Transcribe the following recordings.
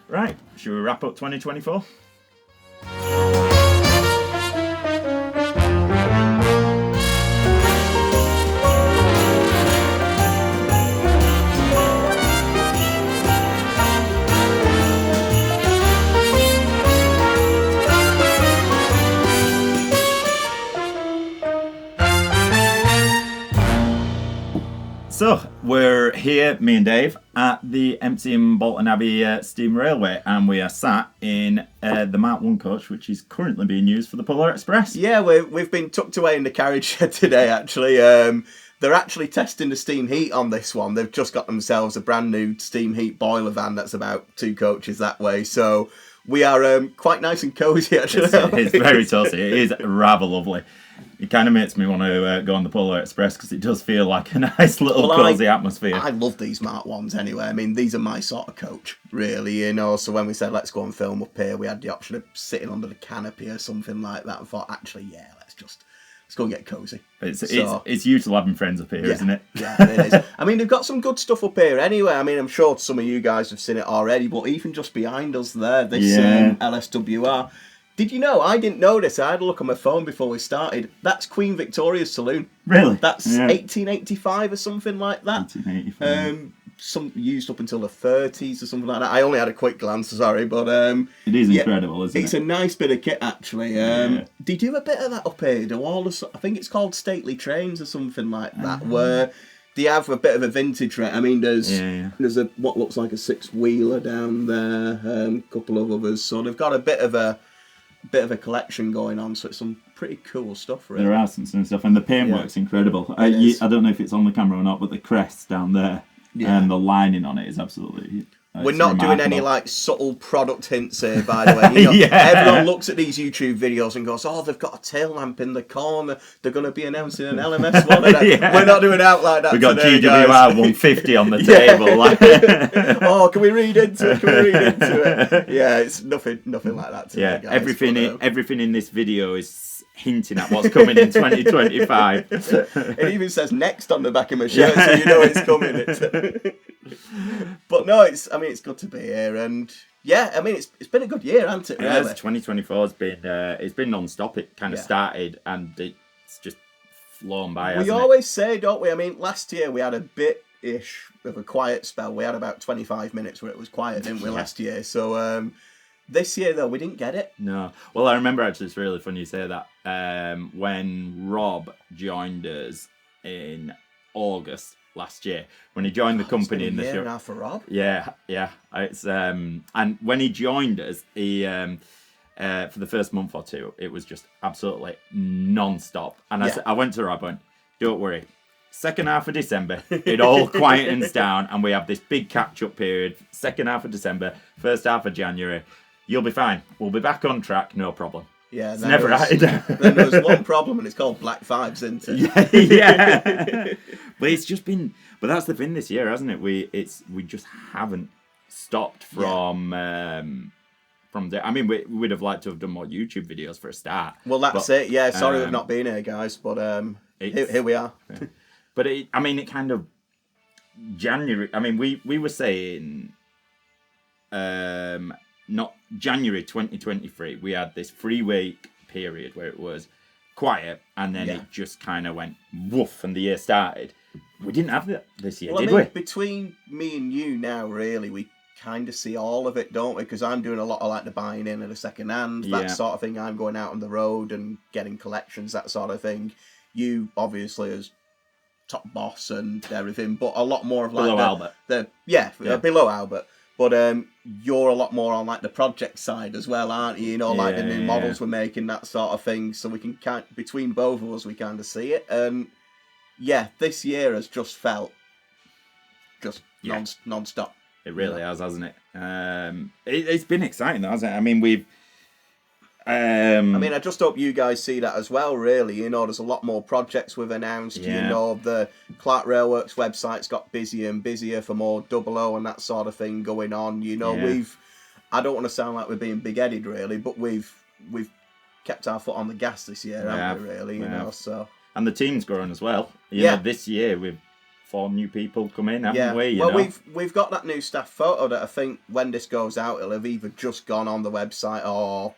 Right, should we wrap up 2024? So, we're here, me and Dave, at the MCM Bolton Abbey Steam Railway, and we are sat in the Mark 1 coach, which is currently being used for the Polar Express. Yeah, we've been tucked away in the carriage shed today, actually. They're actually testing the steam heat on this one. They've just got themselves a brand new steam heat boiler van that's about 2 coaches that way, so we are quite nice and cosy, actually. It's very toasty. It is rather lovely. It kind of makes me want to go on the Polar Express because it does feel like a nice little cosy atmosphere. I love these Mark 1s anyway. I mean, these are my sort of coach, really, you know. So when we said, let's go and film up here, we had the option of sitting under the canopy or something like that and thought, actually, yeah, let's go and get cosy. It's useful having friends up here, isn't it? Yeah, it is. I mean, they've got some good stuff up here anyway. I mean, I'm sure some of you guys have seen it already, but even just behind us there, this LSWR... Did you know? I didn't know this. I had a look on my phone before we started. That's Queen Victoria's saloon. Really? That's 1885 or something like that. 1885. Some used up until the 30s or something like that. I only had a quick glance, sorry, but it is incredible, isn't it? It's a nice bit of kit, actually. They do a bit of that up here. I think it's called Stately Trains or something like that, where they have a bit of a vintage rate. I mean, there's what looks like a 6-wheeler down there, a couple of others. So they've got a bit of a collection going on, so it's some pretty cool stuff, really. There are some stuff, and the paintwork's incredible. I don't know if it's on the camera or not, but the crest down there and the lining on it is absolutely... We're not doing any subtle product hints here, by the way. You know, everyone looks at these YouTube videos and goes, "Oh, they've got a tail lamp in the corner. They're going to be announcing an LMS one." We're not doing out like that. We've got today, GWR guys. 150 on the table. Oh, can we read into it? Yeah, it's nothing like that today, guys. Everything in this video is hinting at what's coming in 2025. It even says "next" on the back of my shirt, so you know it's coming. But no, it's good to be here, and I mean it's been a good year, hasn't it? Really? 2024 has been it's been non-stop. It kind of started and it's just flown by. We always say, don't we? I mean, last year we had a bit-ish of a quiet spell. We had about 25 minutes where it was quiet, didn't we, last year? So this year though, we didn't get it. No. Well, I remember actually. It's really funny you say that. When Rob joined us in August last year, when he joined the company in the year and a half for Rob. Yeah. It's and when he joined us, he for the first month or two, it was just absolutely non-stop. And I went to Rob and went, "Don't worry, second half of December, it all quietens down, and we have this big catch-up period. Second half of December, first half of January, you'll be fine. We'll be back on track, no problem." Yeah, it's never right. Then there's one problem, and it's called Black Fives, isn't it? Yeah. But it's just been. But that's the thing this year, hasn't it? We just haven't stopped from. From there. I mean, we would have liked to have done more YouTube videos for a start. Well, that's it. Yeah, sorry we've not been here, guys, but here we are. Yeah. But it kind of January. I mean, we were saying. Not January 2023, we had this 3-week period where it was quiet, and then it just kind of went woof, and the year started. We didn't have that this year, did we? Between me and you now, really, we kind of see all of it, don't we? Because I'm doing a lot of the buying in of the second hand, that sort of thing. I'm going out on the road and getting collections, that sort of thing. You, obviously, as top boss and everything, but a lot more of below Albert. Below Albert. But you're a lot more on the project side as well, aren't you? You know, the new models we're making, that sort of thing. So we can between both of us, we kind of see it. And this year has just felt non-stop. It really has, hasn't it? It's been exciting, though, hasn't it? I mean, we've. I just hope you guys see that as well, really. You know, there's a lot more projects we've announced. You know, the Clark Railworks website's got busier and busier for more 00 and that sort of thing going on. You know, I don't want to sound like we're being big-headed, really, but we've kept our foot on the gas this year, haven't we, really? You know, so. And the team's grown as well. You know, this year we've 4 new people come in, haven't we? You well, know? we've got that new staff photo that I think when this goes out, it'll have either just gone on the website or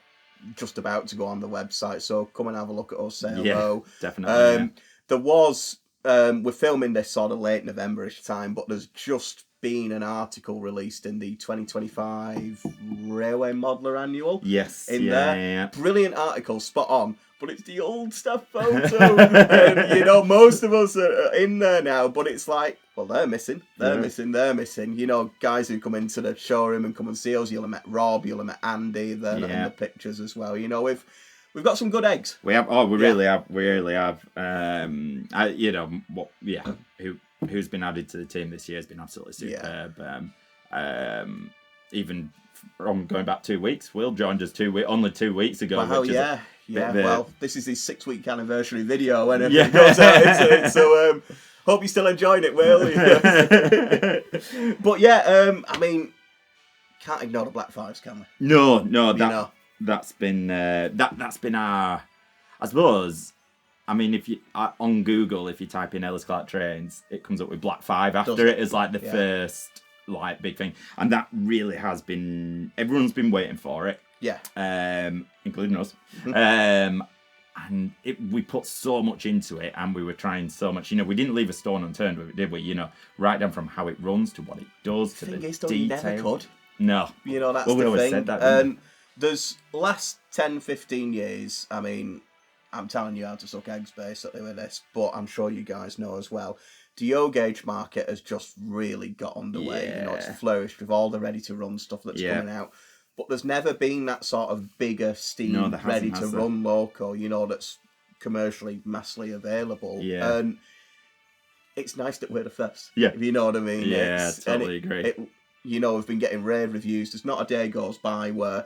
just about to go on the website. So come and have a look at us, say hello. Definitely. There was, we're filming this sort of late November-ish time, but there's just been an article released in the 2025 Railway Modeller Annual. Yes. There. Brilliant article, spot on. But it's the old staff photo. And, you know, most of us are in there now, but it's like, well, they're missing. They're missing. You know, guys who come into the showroom and come and see us, you'll have met Rob, you'll have met Andy, they're in the pictures as well. You know, we've got some good eggs. We have. Oh, we really have. We really have. You know, who's been added to the team this year has been absolutely superb. Even from going back 2 weeks, Will joined us only 2 weeks ago. Wow, well, this is his 6-week anniversary video when everything goes out into it. So, hope you're still enjoying it, Will. But I mean, can't ignore the Black Fives, can we? No, that's been that's been our. I suppose. I mean, if you on Google, if you type in Ellis Clark Trains, it comes up with Black 5 after it as like the first like big thing, and that really has been. Everyone's been waiting for it. Including us. And we put so much into it, and we were trying so much. You know, we didn't leave a stone unturned with it, did we? You know, right down from how it runs to what it does to the detail. You never could. No. You know, that's we the always thing. said that, there's last 10, 15 years, I mean, I'm telling you how to suck eggs basically with this, but I'm sure you guys know as well. The Yo gauge market has just really got underway. You know, it's flourished with all the ready-to-run stuff that's coming out. But there's never been that sort of bigger steam, ready-to-run loco, you know, that's commercially massively available. And it's nice that we're the first. If you know what I mean. Yeah, totally agree. You know, we've been getting rave reviews. There's not a day goes by where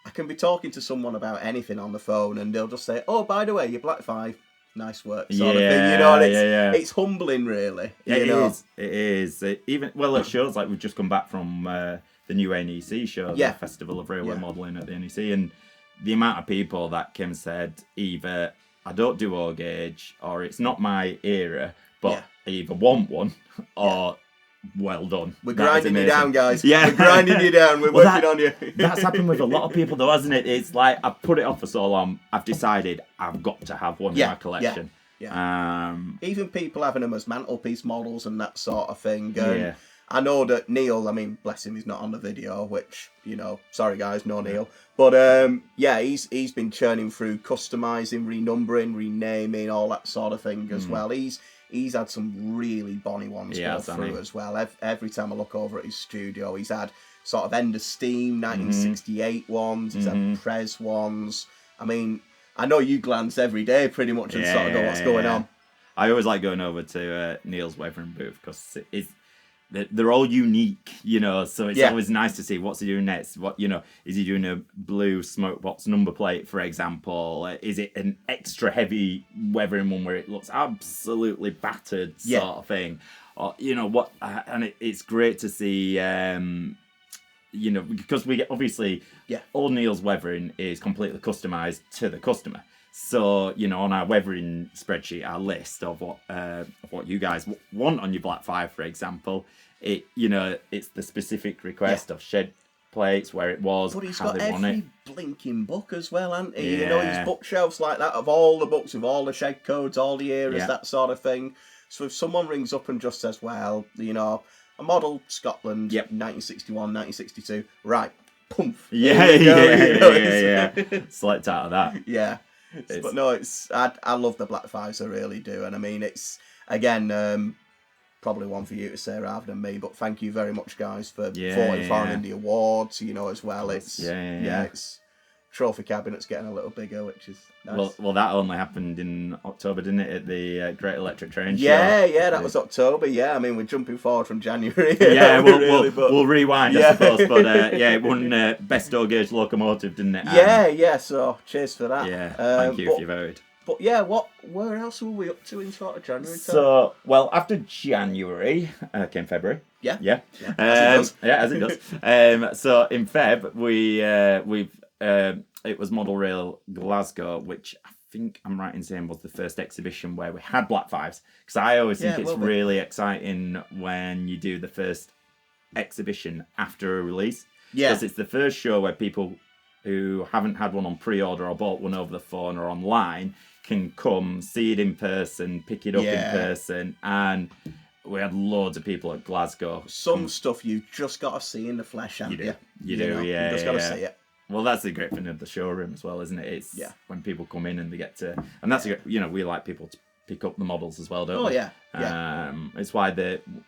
I can be talking to someone about anything on the phone and they'll just say, "Oh, by the way, you're Black 5. Nice work," sort of thing. You know, and it's humbling, really. It is. It shows like we've just come back from the new NEC show, the Festival of Railway Modelling at the NEC, and the amount of people that came and said either I don't do O gauge or it's not my era, but I either want one or well done. We're grinding you down, guys. Yeah. We're grinding you down. We're working on you. That's happened with a lot of people, though, hasn't it? It's like I've put it off for so long. I've decided I've got to have one in my collection. Even people having them as mantelpiece models and that sort of thing. I know that Neil, I mean, bless him, he's not on the video, which, you know, sorry guys, no Neil. But he's been churning through customising, renumbering, renaming, all that sort of thing as well. He's had some really bonny ones go through as well. Every time I look over at his studio, he's had sort of End of Steam, 1968 ones, he's had Prez ones. I mean, I know you glance every day pretty much and sort of go, what's going on? I always like going over to Neil's weathering booth because they're all unique, you know, so it's always nice to see what's he doing next. What, you know, is he doing a blue smokebox number plate, for example? Is it an extra heavy weathering one where it looks absolutely battered sort of thing? Or, you know, what, and it's great to see, you know, because we get, obviously, all Neil's weathering is completely customised to the customer. So, you know, on our weathering spreadsheet, our list of what you guys want on your Black 5, for example, it's the specific request of shed plates, where it was, but he's how got they want it. Every blinking book as well, hasn't he? You know, his bookshelves like that of all the books with all the shed codes, all the eras, that sort of thing. So if someone rings up and just says, well, you know, a model Scotland, 1961, 1962, right, poof. Select out of that. But no, I love the Black 5s, I really do. And I mean, it's, again, probably one for you to say rather than me, but thank you very much, guys, for voting for in the awards, you know, as well. It's, it's trophy cabinet's getting a little bigger, which is nice. Well, that only happened in October, didn't it, at the Great Electric Train Show? That was October, I mean, we're jumping forward from January. We'll rewind, I suppose, but it won Best O Gauge Locomotive, didn't it? So cheers for that. Thank you if you voted. But where else were we up to in sort of January? So, well, after January came February. As it does. So in Feb, it was Model Rail Glasgow, which I think I'm right in saying was the first exhibition where we had Black Fives, because I always think it's really exciting when you do the first exhibition after a release. Yeah. Because it's the first show where people who haven't had one on pre-order or bought one over the phone or online can come, see it in person, pick it up in person, and we had loads of people at Glasgow. Some stuff you just got to see in the flesh, haven't you? You do, yeah. You just got to see it. Well, that's the great thing of the showroom as well, isn't it? It's when people come in and they get to... And that's, we like people to pick up the models as well, don't we? Oh, yeah. It's why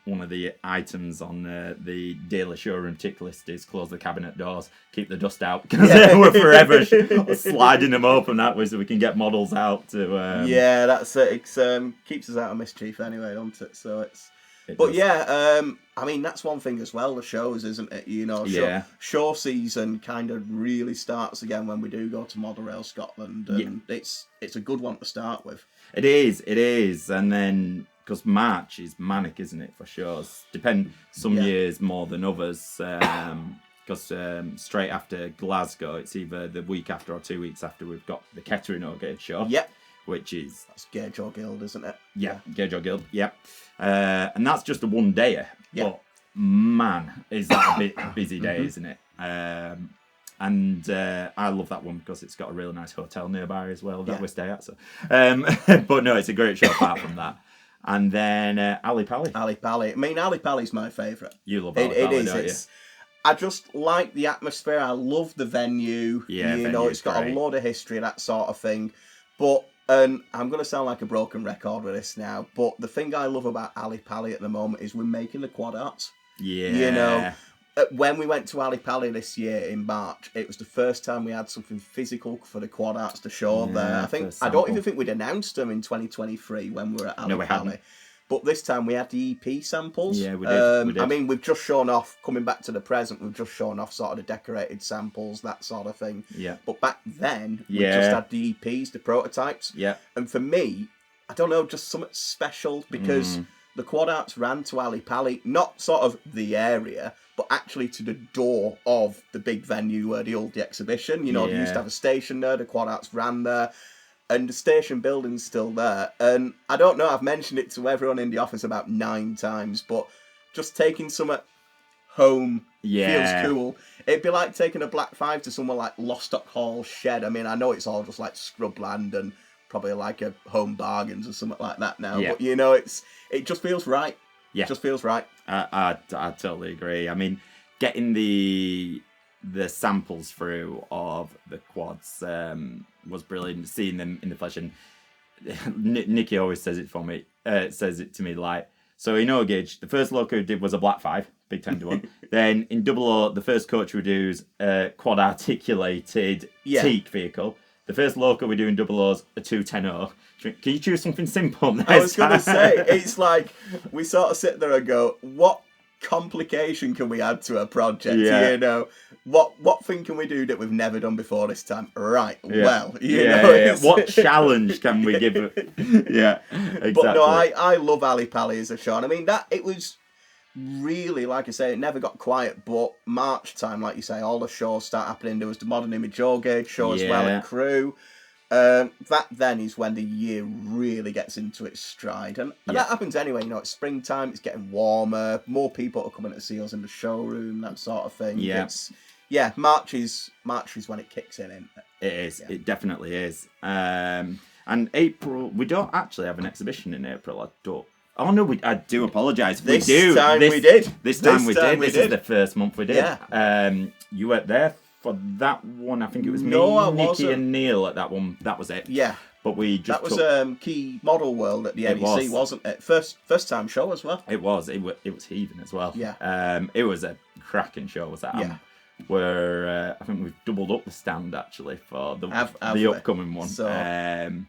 one of the items on the daily showroom tick list is close the cabinet doors, keep the dust out, because we're forever sliding them open that way so we can get models out to... Yeah, that's it. It keeps us out of mischief anyway, doesn't it? So it's... I mean, that's one thing as well, the shows, isn't it? Show season kind of really starts again when we do go to Model Rail Scotland, and it's a good one to start with. It is. And then, because March is manic, isn't it, for shows? Some years more than others, because straight after Glasgow, it's either the week after or 2 weeks after we've got the Kettering Gauge show. Yep. Which is... That's Gauge or Guild, isn't it? Yeah, Gauge or Guild, yep. And that's just a one-dayer. Yeah. But, man, is that a busy day, isn't it? And I love that one because it's got a really nice hotel nearby as well that we stay at. So, but no, it's a great show apart from that. And then Ali Pali. Ali Pali. I mean, Ali Pali's my favourite. You love Ali Pali, don't you? I just like the atmosphere. I love the venue. Yeah, it's got a lot of history, that sort of thing. But... And I'm going to sound like a broken record with this now, but the thing I love about Ali Pali at the moment is we're making the quad arts. Yeah. When we went to Ali Pali this year in March, it was the first time we had something physical for the quad arts to show there. I don't even think we'd announced them in 2023 when we were at Ali Pali. Hadn't. But this time we had the EP samples. Yeah, we did. I mean, we've just shown off, coming back to the present, we've just shown off sort of the decorated samples, that sort of thing. Yeah. But back then, we just had the EPs, the prototypes. Yeah. And for me, I don't know, just something special because the quad arts ran to Ali Pali, not sort of the area, but actually to the door of the big venue where they held the exhibition. They used to have a station there, the quad arts ran there. And the station building's still there. And I don't know, I've mentioned it to everyone in the office about 9 times, but just taking something home feels cool. It'd be like taking a Black 5 to somewhere like Lostock Hall Shed. I mean, I know it's all just like scrubland and probably like a Home Bargains or something like that now. But, it just feels right. Yeah. It just feels right. I totally agree. I mean, getting the samples through of the quads was brilliant. Seeing them in the flesh, and Nikki always says it for me. Says it to me like, so in O-Gauge, the first loco we did was a Black 5, big 10 one. Then in Double O, the first coach we do is a quad articulated teak vehicle. The first loco we do in Double O's a 210. Can you choose something simple? I was going to say, it's like we sort of sit there and go, what complication can we add to a project? What thing can we do that we've never done before this time? Right. Well, what challenge can we give it? Exactly. But no, I love Ali Pali as a show. And I mean, that it was really, like I say, it never got quiet, but March time, like you say, all the shows start happening. There was the Modern Image Gauge show as well at Crew. That then is when the year really gets into its stride, and that happens anyway. It's springtime, it's getting warmer, more people are coming to see us in the showroom, that sort of thing. March is when it kicks in, isn't it? It is. It definitely is. And April, we don't actually have an exhibition in April. I don't. Oh no, I do apologise. This time we did. This is the first month we did. Yeah. You weren't there for that one. I think it was Nikki and Neil at that one. That was it. Yeah. But we just Key Model World at the NEC, wasn't it? First time show as well. It was. It was heaving as well. Yeah. It was a cracking show. Was that? Yeah. Where I think we've doubled up the stand actually for the upcoming one. So,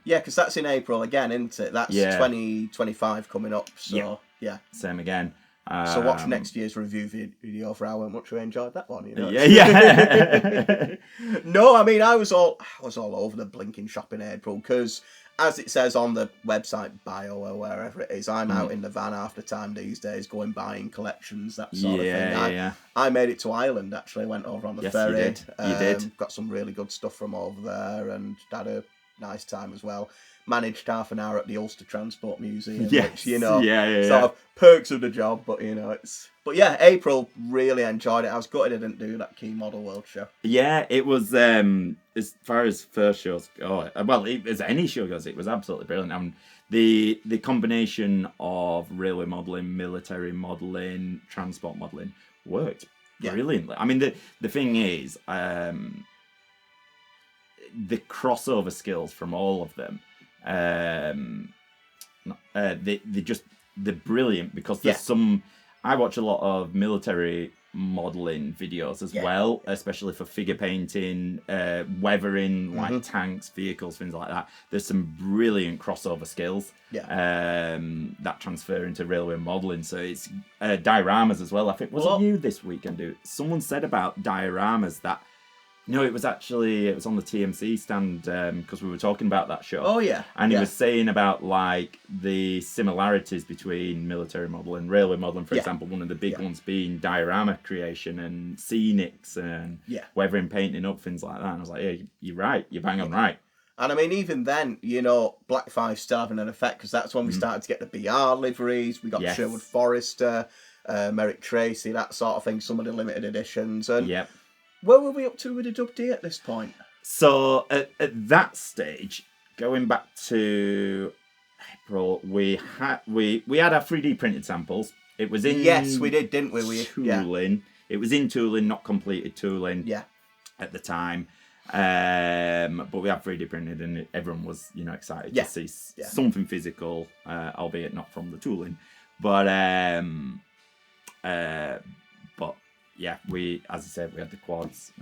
because that's in April again, isn't it? That's 2025 coming up. So yeah. Same again. So watch next year's review video for how much we enjoyed that one. Yeah. No, I mean I was all over the blinking shop in April because, as it says on the website bio or wherever it is, I'm out in the van half the time these days, going buying collections, that sort of thing. I made it to Ireland actually. Went over on the ferry. You did. Got some really good stuff from over there, and had a nice time as well. Managed half an hour at the Ulster Transport Museum, Yes. which, you know, Yeah. sort of perks of the job, but, you know, it's... But yeah, April, really enjoyed it. I was gutted I didn't do that Key Model World show. Yeah, it was, as far as first shows go, well, as any show goes, it was absolutely brilliant. I mean, the combination of railway modelling, military modelling, transport modelling worked brilliantly. I mean, the thing is, the crossover skills from all of them, they're brilliant, because there's some... I watch a lot of military modelling videos as well, especially for figure painting, weathering, like tanks, vehicles, things like that. There's some brilliant crossover skills that transfer into railway modelling. So it's dioramas as well. I think, was it you this weekend, dude? Someone said about dioramas that... No, it was on the TMC stand, because we were talking about that show. Oh, yeah. And he was saying about, like, the similarities between military model and railway modelling, for example, one of the big ones being diorama creation and scenics and weathering, painting up, things like that. And I was like, yeah, you're right. You're bang on right. And I mean, even then, you know, Black 5 still having an effect, because that's when we started to get the BR liveries. We got Sherwood Forester, Merrick Tracy, that sort of thing, some of the limited editions. And where were we up to with the Dub D at this point? So at that stage, going back to April, we had our 3D printed samples. It was in we did, didn't we? Tooling. It was in tooling, not completed tooling. At the time, but we had 3D printed, and everyone was excited to see something physical, albeit not from the tooling, but. Yeah, as I said, we had the quads,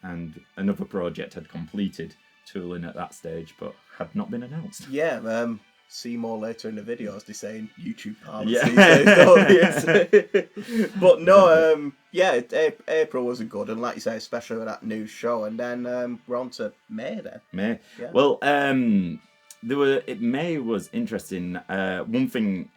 and another project had completed tooling at that stage, but had not been announced. Yeah, see more later in the videos. They say in YouTube parlance these days. But no, April was good, and like you say, especially with that news show, and then we're on to May then. May. Yeah. Well, May was interesting. One thing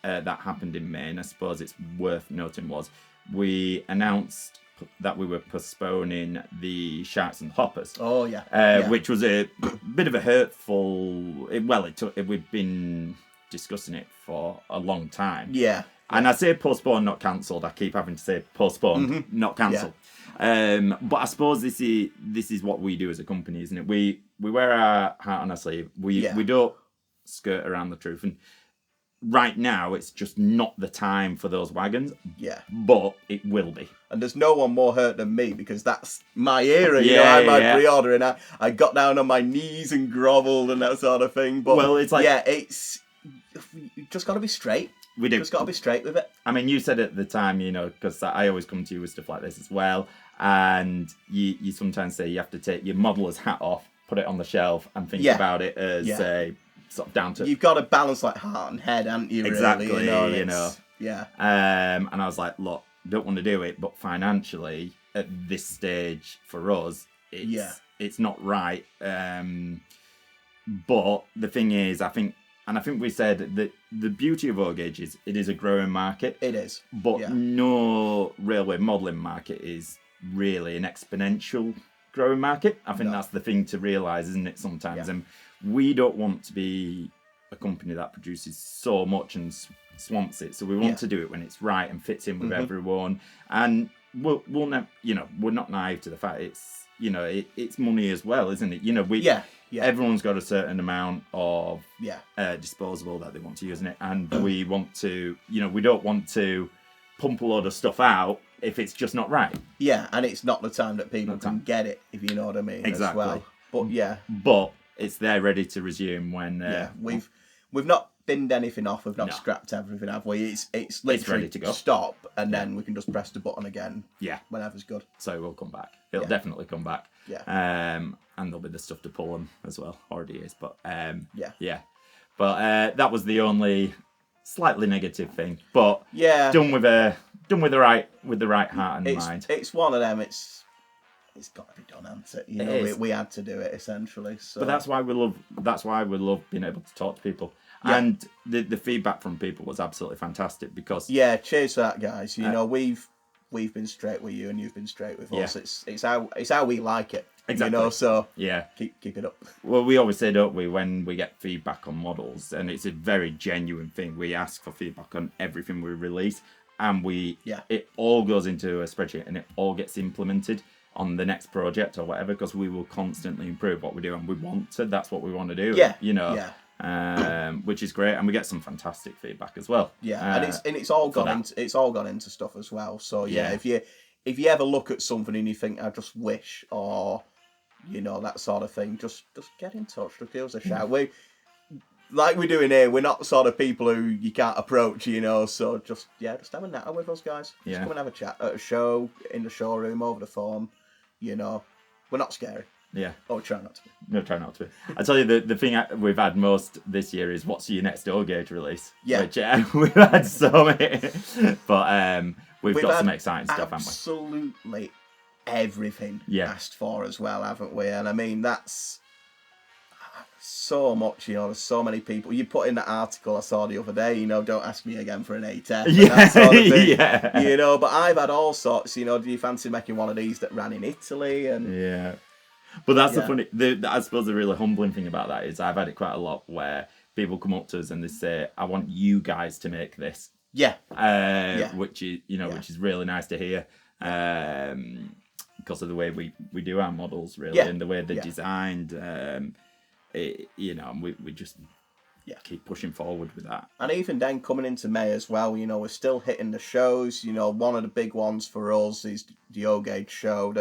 that happened in May, and I suppose it's worth noting, was we announced that we were postponing the Sharks and Hoppers. Oh, yeah. Which was a bit of a hurtful... we've been discussing it for a long time. Yeah. And I say postponed, not cancelled. I keep having to say postponed, not cancelled. Yeah. But I suppose this is what we do as a company, isn't it? We wear our heart on our sleeve. We don't skirt around the truth. And right now, it's just not the time for those wagons. Yeah. But it will be. And there's no one more hurt than me, because that's my era. You know, I had my pre-order, and I got down on my knees and grovelled and that sort of thing. But it's like... Yeah, it's... You just got to be straight. We do. Just got to be straight with it. I mean, you said at the time, because I always come to you with stuff like this as well, and you sometimes say you have to take your modeller's hat off, put it on the shelf, and think about it as a... sort of down to... You've got to balance like heart and head, haven't you? Exactly, really, Yeah. And I was like, look, don't want to do it, but financially, at this stage for us, it's not right. But the thing is, I think we said that the beauty of O-Gauge is it is a growing market. It is. But no railway modelling market is really an exponential growing market. I think that's the thing to realise, isn't it, sometimes? And we don't want to be a company that produces so much and swamps it. So we want to do it when it's right and fits in with everyone. And we're not naive to the fact it's money as well, isn't it? Everyone's got a certain amount of disposable that they want to use in it, and we want to, we don't want to pump a load of stuff out if it's just not right. Yeah, and it's not the time that people can get it, if you know what I mean. Exactly. As well. But it's there ready to resume when we've not binned anything off, we've not scrapped everything, have we? It's literally ready to go. Stop, and then we can just press the button again. Yeah, whenever's good. So we'll come back. It'll definitely come back. Yeah. And there'll be the stuff to pull them as well. Already is, but But that was the only slightly negative thing. But done with the right heart and mind. It's one of them. It's got to be done, hasn't it? We had to do it essentially. So. But that's why we love being able to talk to people. Yeah. And the feedback from people was absolutely fantastic, because cheers for that, guys. We've been straight with you, and you've been straight with us. It's how we like it. Exactly. You know, so yeah, keep it up. Well, we always say, don't we, when we get feedback on models, and it's a very genuine thing. We ask for feedback on everything we release, and it all goes into a spreadsheet, and it all gets implemented on the next project or whatever, because we will constantly improve what we do, and we want to. That's what we want to do. Yeah. You know. Yeah. Which is great, and we get some fantastic feedback as well. Yeah, and it's all gone into stuff as well. So if you ever look at something and you think, I just wish, or you know, that sort of thing, just get in touch. Just give us a shout. We, like we're doing here, we're not sort of people who you can't approach, you know. So just have a natter with us, guys. Just come and have a chat at a show, in the showroom, over the phone. You know, we're not scary. Yeah. Oh, try not to be. No, try not to be. I tell you, the thing we've had most this year is what's your next door gauge release? Yeah. Which we've had so many, but we've got some exciting stuff, haven't we? Absolutely everything asked for as well, haven't we? And I mean, that's so much, you know, there's so many people. You put in that article I saw the other day, you know, don't ask me again for an A10. Yeah, that sort of thing, yeah. You know, but I've had all sorts, you know, do you fancy making one of these that ran in Italy? And yeah. But that's the funny, I suppose the really humbling thing about that is I've had it quite a lot where people come up to us and they say, I want you guys to make this. Yeah. Which is, you know, which is really nice to hear. Because of the way we do our models, really, and the way they're designed. You know, and we just keep pushing forward with that. And even then, coming into May as well, you know, we're still hitting the shows. You know, one of the big ones for us is the O-Gauge show.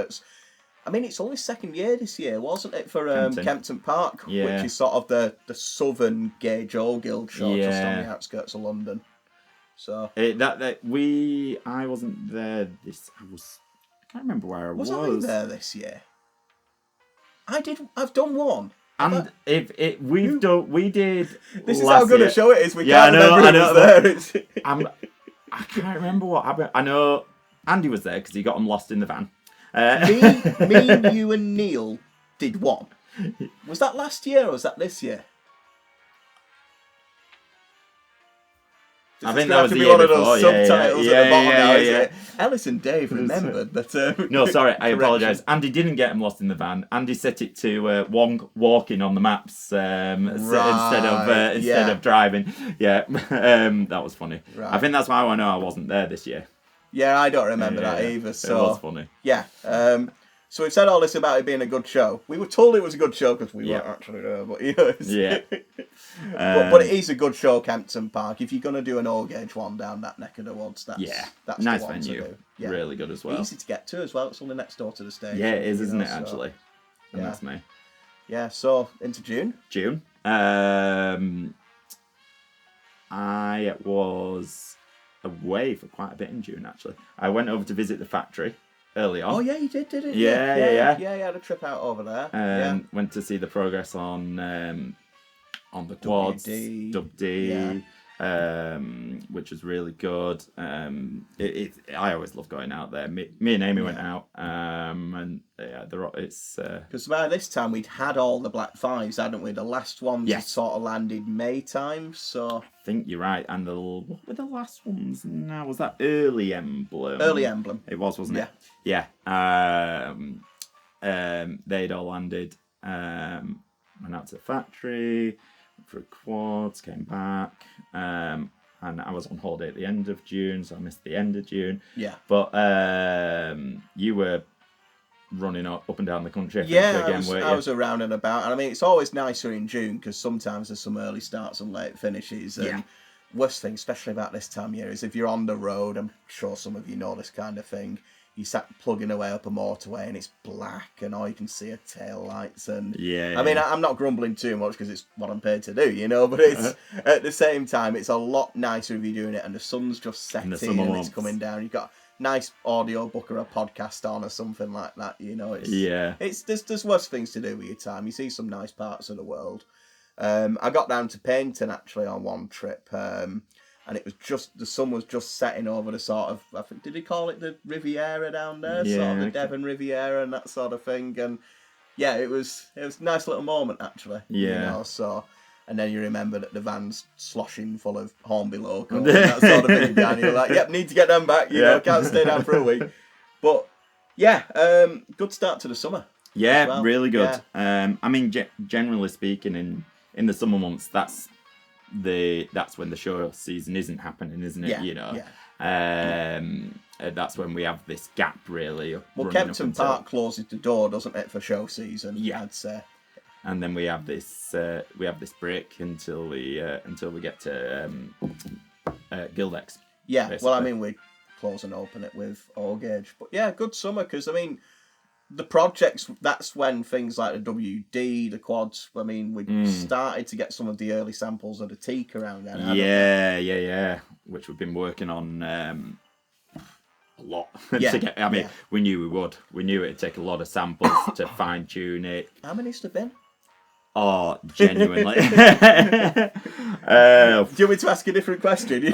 I mean, it's only second year this year, wasn't it, for Kempton Park, which is sort of the southern gauge O-Guild show just on the outskirts of London. So I wasn't there I can't remember where I was. Was I there this year? I've done one. And we did. This is how good a show it is. We I can't know. remember who was there. I can't remember what happened. I know Andy was there because he got them lost in the van. Me, you, and Neil did one. Was that last year or was that this year? I think that was the year before. Subtitles at the bottom now, isn't it? Ellis and Dave remembered, but no, sorry, I apologise. Andy didn't get him lost in the van. Andy set it to walking on the maps instead of driving. Yeah, that was funny. Right. I think that's why I know I wasn't there this year. Yeah, I don't remember that either. So it was funny. Yeah. So we've said all this about it being a good show. We were told it was a good show because we weren't actually there, but you know, but it is a good show, Kempton Park. If you're going to do an O-Gauge one down that neck of the woods, that's nice the one venue. to do. Yeah. Really good as well. Easy to get to as well. It's only next door to the station. Yeah, it is, isn't it, actually? And that's me. Yeah, so into June. I was away for quite a bit in June, actually. I went over to visit the factory early on. Oh, yeah, you did it? Yeah. Yeah, you had a trip out over there. Went to see the progress on the quads, Dub D, which was really good. I always love going out there. Me and Amy went out, and it's because by this time we'd had all the Black Fives, hadn't we? The last ones sort of landed May time, so I think you're right. And what were the last ones? Now was that Early Emblem? Early Emblem. It was, wasn't it? Yeah. They'd all landed. Went out to the factory for quads, came back, and I was on holiday at the end of June, so I missed the end of June. Yeah. But you were running up and down the country. I was around and about. And I mean, it's always nicer in June because sometimes there's some early starts and late finishes. And worst thing, especially about this time of year, is if you're on the road, I'm sure some of you know this kind of thing, you sat plugging away up a motorway and it's black and all you can see are tail lights. And I mean, I'm not grumbling too much because it's what I'm paid to do, you know, but it's at the same time, it's a lot nicer if you're doing it and the sun's just setting and it's coming down. You've got a nice audio book or a podcast on or something like that, you know. There's worse things to do with your time. You see some nice parts of the world. I got down to Paynton actually on one trip, and it was just, the sun was just setting over the sort of, I think, did he call it the Riviera down there? Sort of the Devon Riviera and that sort of thing. And yeah, it was a nice little moment actually. Yeah. You know, so, and then you remember that the van's sloshing full of Hornby loco and that sort of thing down. You're like, yep, need to get them back, you know, can't stay down for a week. But yeah, good start to the summer. Yeah, well. really good. Yeah. I mean, generally speaking, in the summer months, that's when the show season isn't happening, isn't it? Yeah, You know. yeah. That's when we have this gap, really. Well, Kempton Park closes the door, doesn't it, for show season? Yeah. I'd say. And then we have this break until we get to Gildex. Yeah. Basically. Well, I mean, we close and open it with All Gauge, but yeah, good summer because I mean, the projects. That's when things like the WD, the quads. I mean, we started to get some of the early samples of the teak around then. Yeah. Which we've been working on. A lot to get. I mean, we knew we would. We knew it'd take a lot of samples to fine tune it. How many's there been? Oh, genuinely. Do you want me to ask a different question?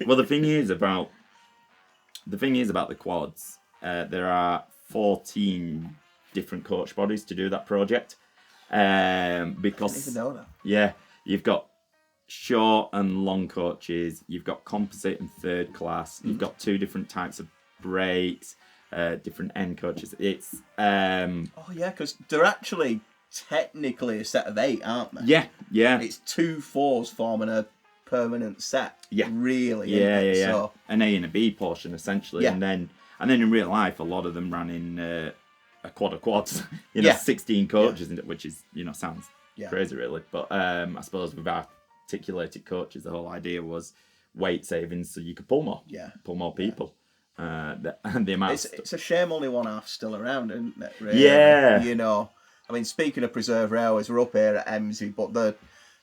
Well, the thing is about the quads. There are 14 different coach bodies to do that project. Because I didn't even know that. Yeah, you've got short and long coaches, you've got composite and third class, you've got 2 different types of brakes, different end coaches. It's oh yeah, because they're actually technically a set of 8, aren't they? Yeah. It's 2 4s forming a permanent set. Yeah, really. Yeah. So, an A and a B portion essentially, and then in real life, a lot of them ran in a quad of quads. 16 coaches, which is sounds crazy really, but I suppose we've articulated coaches. The whole idea was weight savings, so you could pull more, pull more people. And the amount. It's a shame only 1/2 still around, isn't it? Really? Yeah. I mean, speaking of Preserve Railways, we're up here at Emsey, but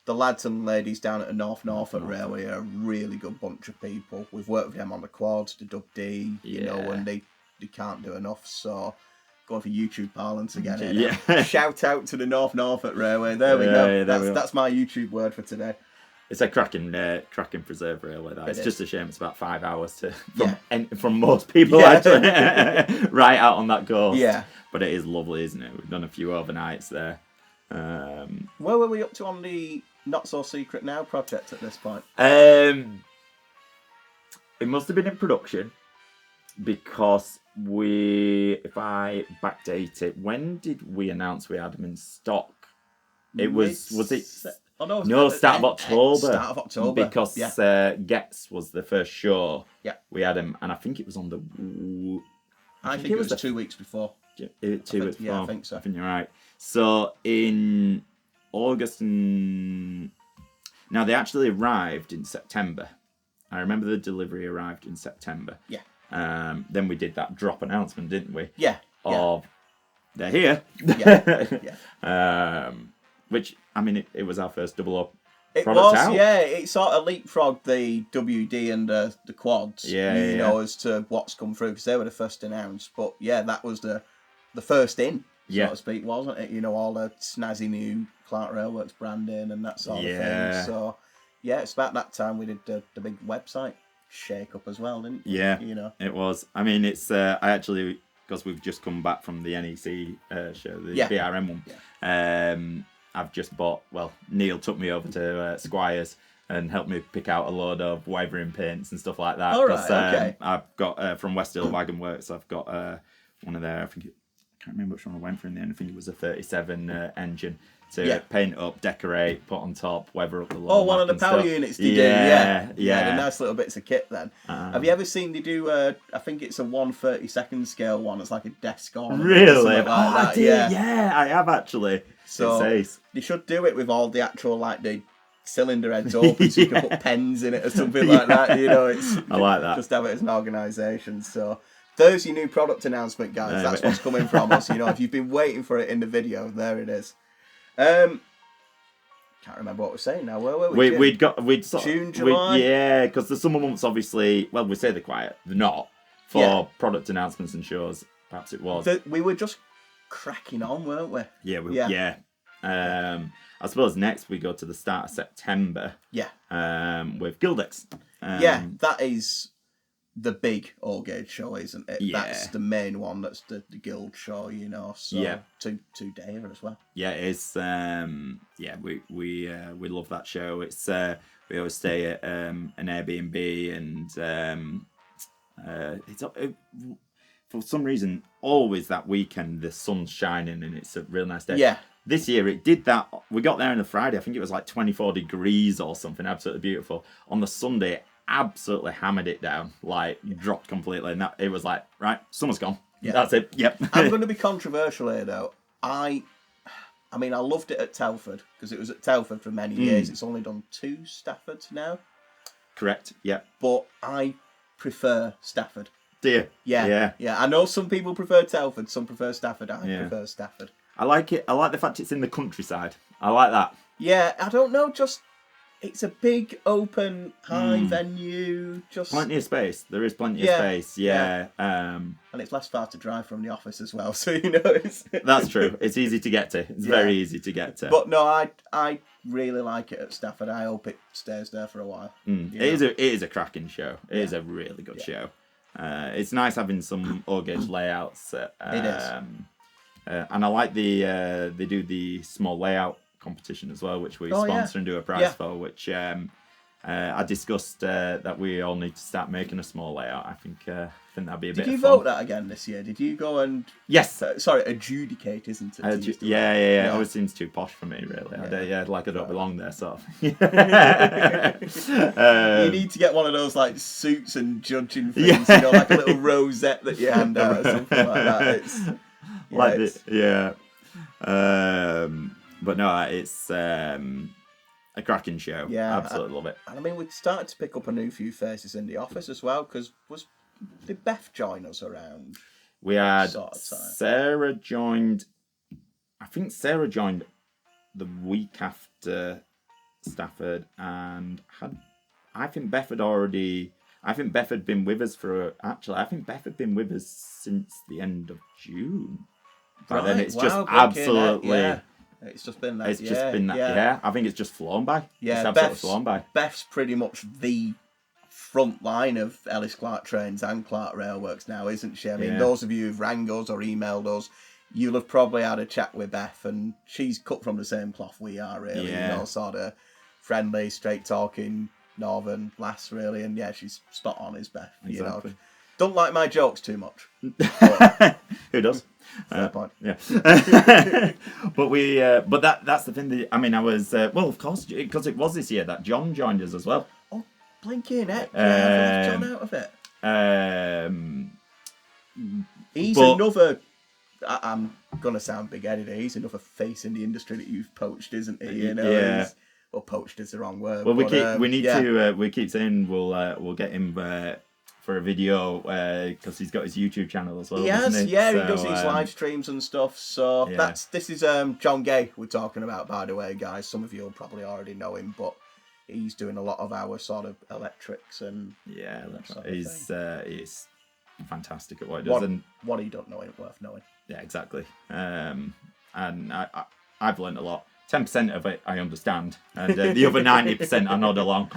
the lads and ladies down at the Norfolk Railway are a really good bunch of people. We've worked with them on the quads, the Dub D, and they can't do enough. So going for YouTube parlance again. Yeah. Shout out to the Norfolk Railway. There we go. That's my YouTube word for today. It's a cracking Preserve Railway. It's just a shame it's about 5 hours from most people actually right out on that coast. Yeah. But it is lovely, isn't it? We've done a few overnights there. Where were we up to on the Not So Secret Now project at this point? It must have been in production because if I backdate it, when did we announce we had them in stock? It was it? Oh, no, start of October. Start of October. Because Getz was the first show. Yeah. We had him, and I think it was on the. I think it was 2 weeks before. 2 weeks before. Yeah, I think so. I think you're right. So in August now they actually arrived in September. I remember the delivery arrived in September. Yeah. Then we did that drop announcement, didn't we? Yeah. Of they're here. Yeah. Which I mean, it was our first double up. It was, out. It sort of leapfrogged the WD and the quads, as to what's come through, because they were the first announced. But that was the first in, so to speak, wasn't it? All the snazzy new Clark Railworks branding and that sort of thing. So, it's about that time we did the big website shake up as well, didn't we? Yeah, it was. I mean, it's I actually, because we've just come back from the NEC show, the BRM one. Yeah. I've just bought. Well, Neil took me over to Squires and helped me pick out a load of wavering paints and stuff like that. All right, okay. I've got from West Hill Wagon Works. I've got one of their. I can't remember which one I went for in the end. I think it was a 37 engine to paint up, decorate, put on top, weather up the load. Oh, one of the power units they do. Yeah. The nice little bits of kit then. Have you ever seen they do? I think it's a 1/32 scale one. It's like a desk on. Really? Like that. Yeah, I have actually. So they should do it with all the actual the cylinder heads open, so you can put pens in it or something like that. I like that. Just have it as an organisation. So there's your new product announcement, guys. That's what's coming from us. If you've been waiting for it in the video, there it is. Can't remember what we're saying now. Where were we? We'd June, July. Because the summer months obviously. Well, we say they're quiet. They're not for product announcements and shows. Perhaps it was. We were just cracking on, weren't we? Yeah. I suppose next we go to the start of September. Yeah. With Gildex. That is the big all gauge show, isn't it? Yeah. That's the main one. That's the guild show, So two day as well. Yeah, it is. We love that show. It's we always stay at an Airbnb and it's for some reason, always that weekend the sun's shining and it's a real nice day. Yeah. This year it did that. We got there on the Friday. I think it was like 24 degrees or something. Absolutely beautiful. On the Sunday, it absolutely hammered it down. Like dropped completely. And it was like, right, summer's gone. Yeah. That's it. Yep. I'm going to be controversial here though. I mean, I loved it at Telford because it was at Telford for many years. It's only done 2 Staffords now. Correct. Yep. But I prefer Stafford. Do you? Yeah. I know some people prefer Telford, some prefer Stafford. I prefer Stafford. I like it. I like the fact it's in the countryside. I like that. Yeah, I don't know, just it's a big, open, high venue. Just plenty of space. There is plenty of space. Yeah. And it's less far to drive from the office as well, so you know it's. That's true. It's easy to get to. It's very easy to get to. But no, I really like it at Stafford. I hope it stays there for a while. It is a cracking show. It is a really good show. It's nice having some all-gauge layouts. It is. And I like they do the small layout competition as well, which we sponsor and do a prize for, which I discussed that we all need to start making a small layout. I think that'd be a bit of fun. Did you vote that again this year? Did you go and... Yes. Sorry, adjudicate, isn't it? Yeah. It always seems too posh for me, really. I don't belong there, sort of. You need to get one of those like suits and judging things, like a little rosette that you hand out or something like that. But no, it's a cracking show. Yeah, absolutely love it. And I mean, we started to pick up a new few faces in the office as well, because did Beth join us around? We had Sarah joined. I think Sarah joined the week after Stafford, and I think Beth had been with us I think Beth had been with us since the end of June. But then it's just absolutely. It's just been that. I think it's just flown by. Yeah, it's absolutely flown by. Beth's pretty much the front line of Ellis Clark Trains and Clark Railworks now, isn't she? I mean, those of you who've rang us or emailed us, you'll have probably had a chat with Beth, and she's cut from the same cloth we are, really. Yeah. Sort of friendly, straight talking, northern lass, really. And she's spot on, is Beth. Exactly. Don't like my jokes too much. Who does? Fair point. Yeah. But that's the thing. I was of course, because it was this year that John joined us as well. Oh, blinking heck! I've left John out of it. He's another. I'm gonna sound big-headed here. He's another face in the industry that you've poached, isn't he? Well, poached is the wrong word. Well, we keep saying we'll get him for a video because he's got his YouTube channel as well. He has, he does these live streams and stuff. So this is John Gay we're talking about, by the way, guys. Some of you will probably already know him, but he's doing a lot of our sort of electrics and he's fantastic at what he does. And what he don't know ain't worth knowing. Yeah, exactly. And I've learned a lot. 10% of it I understand, and the other 90% I nod along.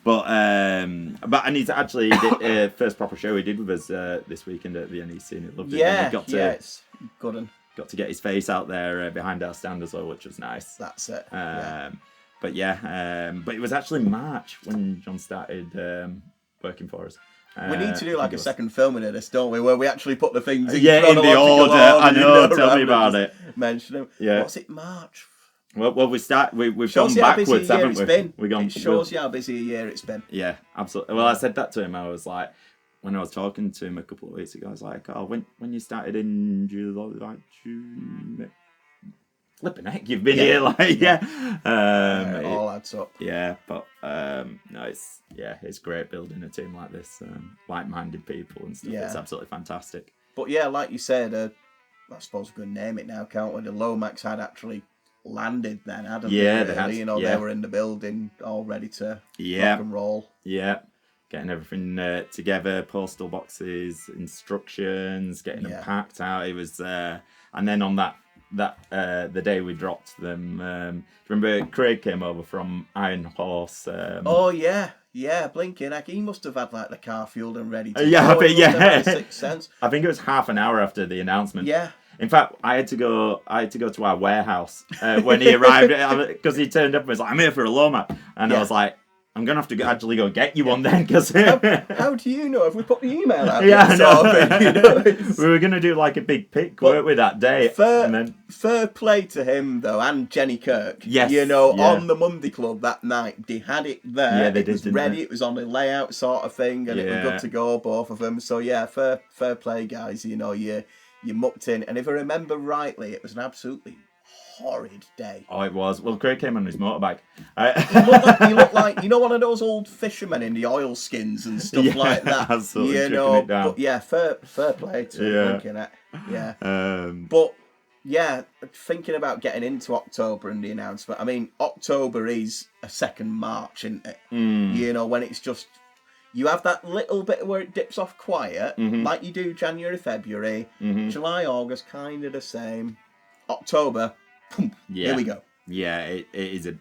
But I need to actually first proper show he did with us this weekend at the NEC, and he loved it. And it's good. And got to get his face out there behind our stand as well, which was nice. That's it. But it was actually March when John started working for us. We need to do like a second filming of this, don't we? Where we actually put the things in in the order. I know. Tell me about it. Mention them. Yeah. What's it, March? Well, we've gone backwards, haven't we? It shows you how busy a year it's been. Yeah, absolutely. Well, I said that to him. I was like, when I was talking to him a couple of weeks ago, I was like, oh, when you started in July, like June. Flipping heck, you've been here, it all adds up. Yeah, but no, it's great building a team like this, like-minded people and stuff. It's absolutely fantastic. But like you said, I suppose we can name it now, can't we? The Lowmax had actually landed then, hadn't they? Yeah, they had. They were in the building, all ready to rock and roll. Yeah. Getting everything together, postal boxes, instructions, getting them packed out. It was, and then on that the day we dropped them, remember Craig came over from Iron Horse? Blinking heck, he must have had like the car fueled and ready to go. 6 cents. I think it was half an hour after the announcement. Yeah. In fact, I had to go to our warehouse when he arrived because he turned up and was like, "I'm here for a Lowmax," and I was like, I'm going to have to actually go get you one then, because... how do you know? Have we put the email out? Yeah, We were going to do like a big pick, weren't we, that day? Fair play to him, though, and Jenny Kirk. Yes. On the Monday Club that night, they had it there. Yeah, they did, It was ready, it was on the layout sort of thing, and it was good to go, both of them. So, yeah, fair play, guys. You mucked in. And if I remember rightly, it was an absolutely horrid day. Oh, it was. Well, Craig came on his motorbike. He looked like one of those old fishermen in the oilskins and stuff like that. Absolutely, it down. But yeah, fair play to him. Yeah. But yeah, thinking about getting into October and the announcement. I mean, October is a second March, isn't it? When it's just you have that little bit where it dips off quiet, like you do January, February, July, August, kind of the same. October. Here we go. Yeah, it is a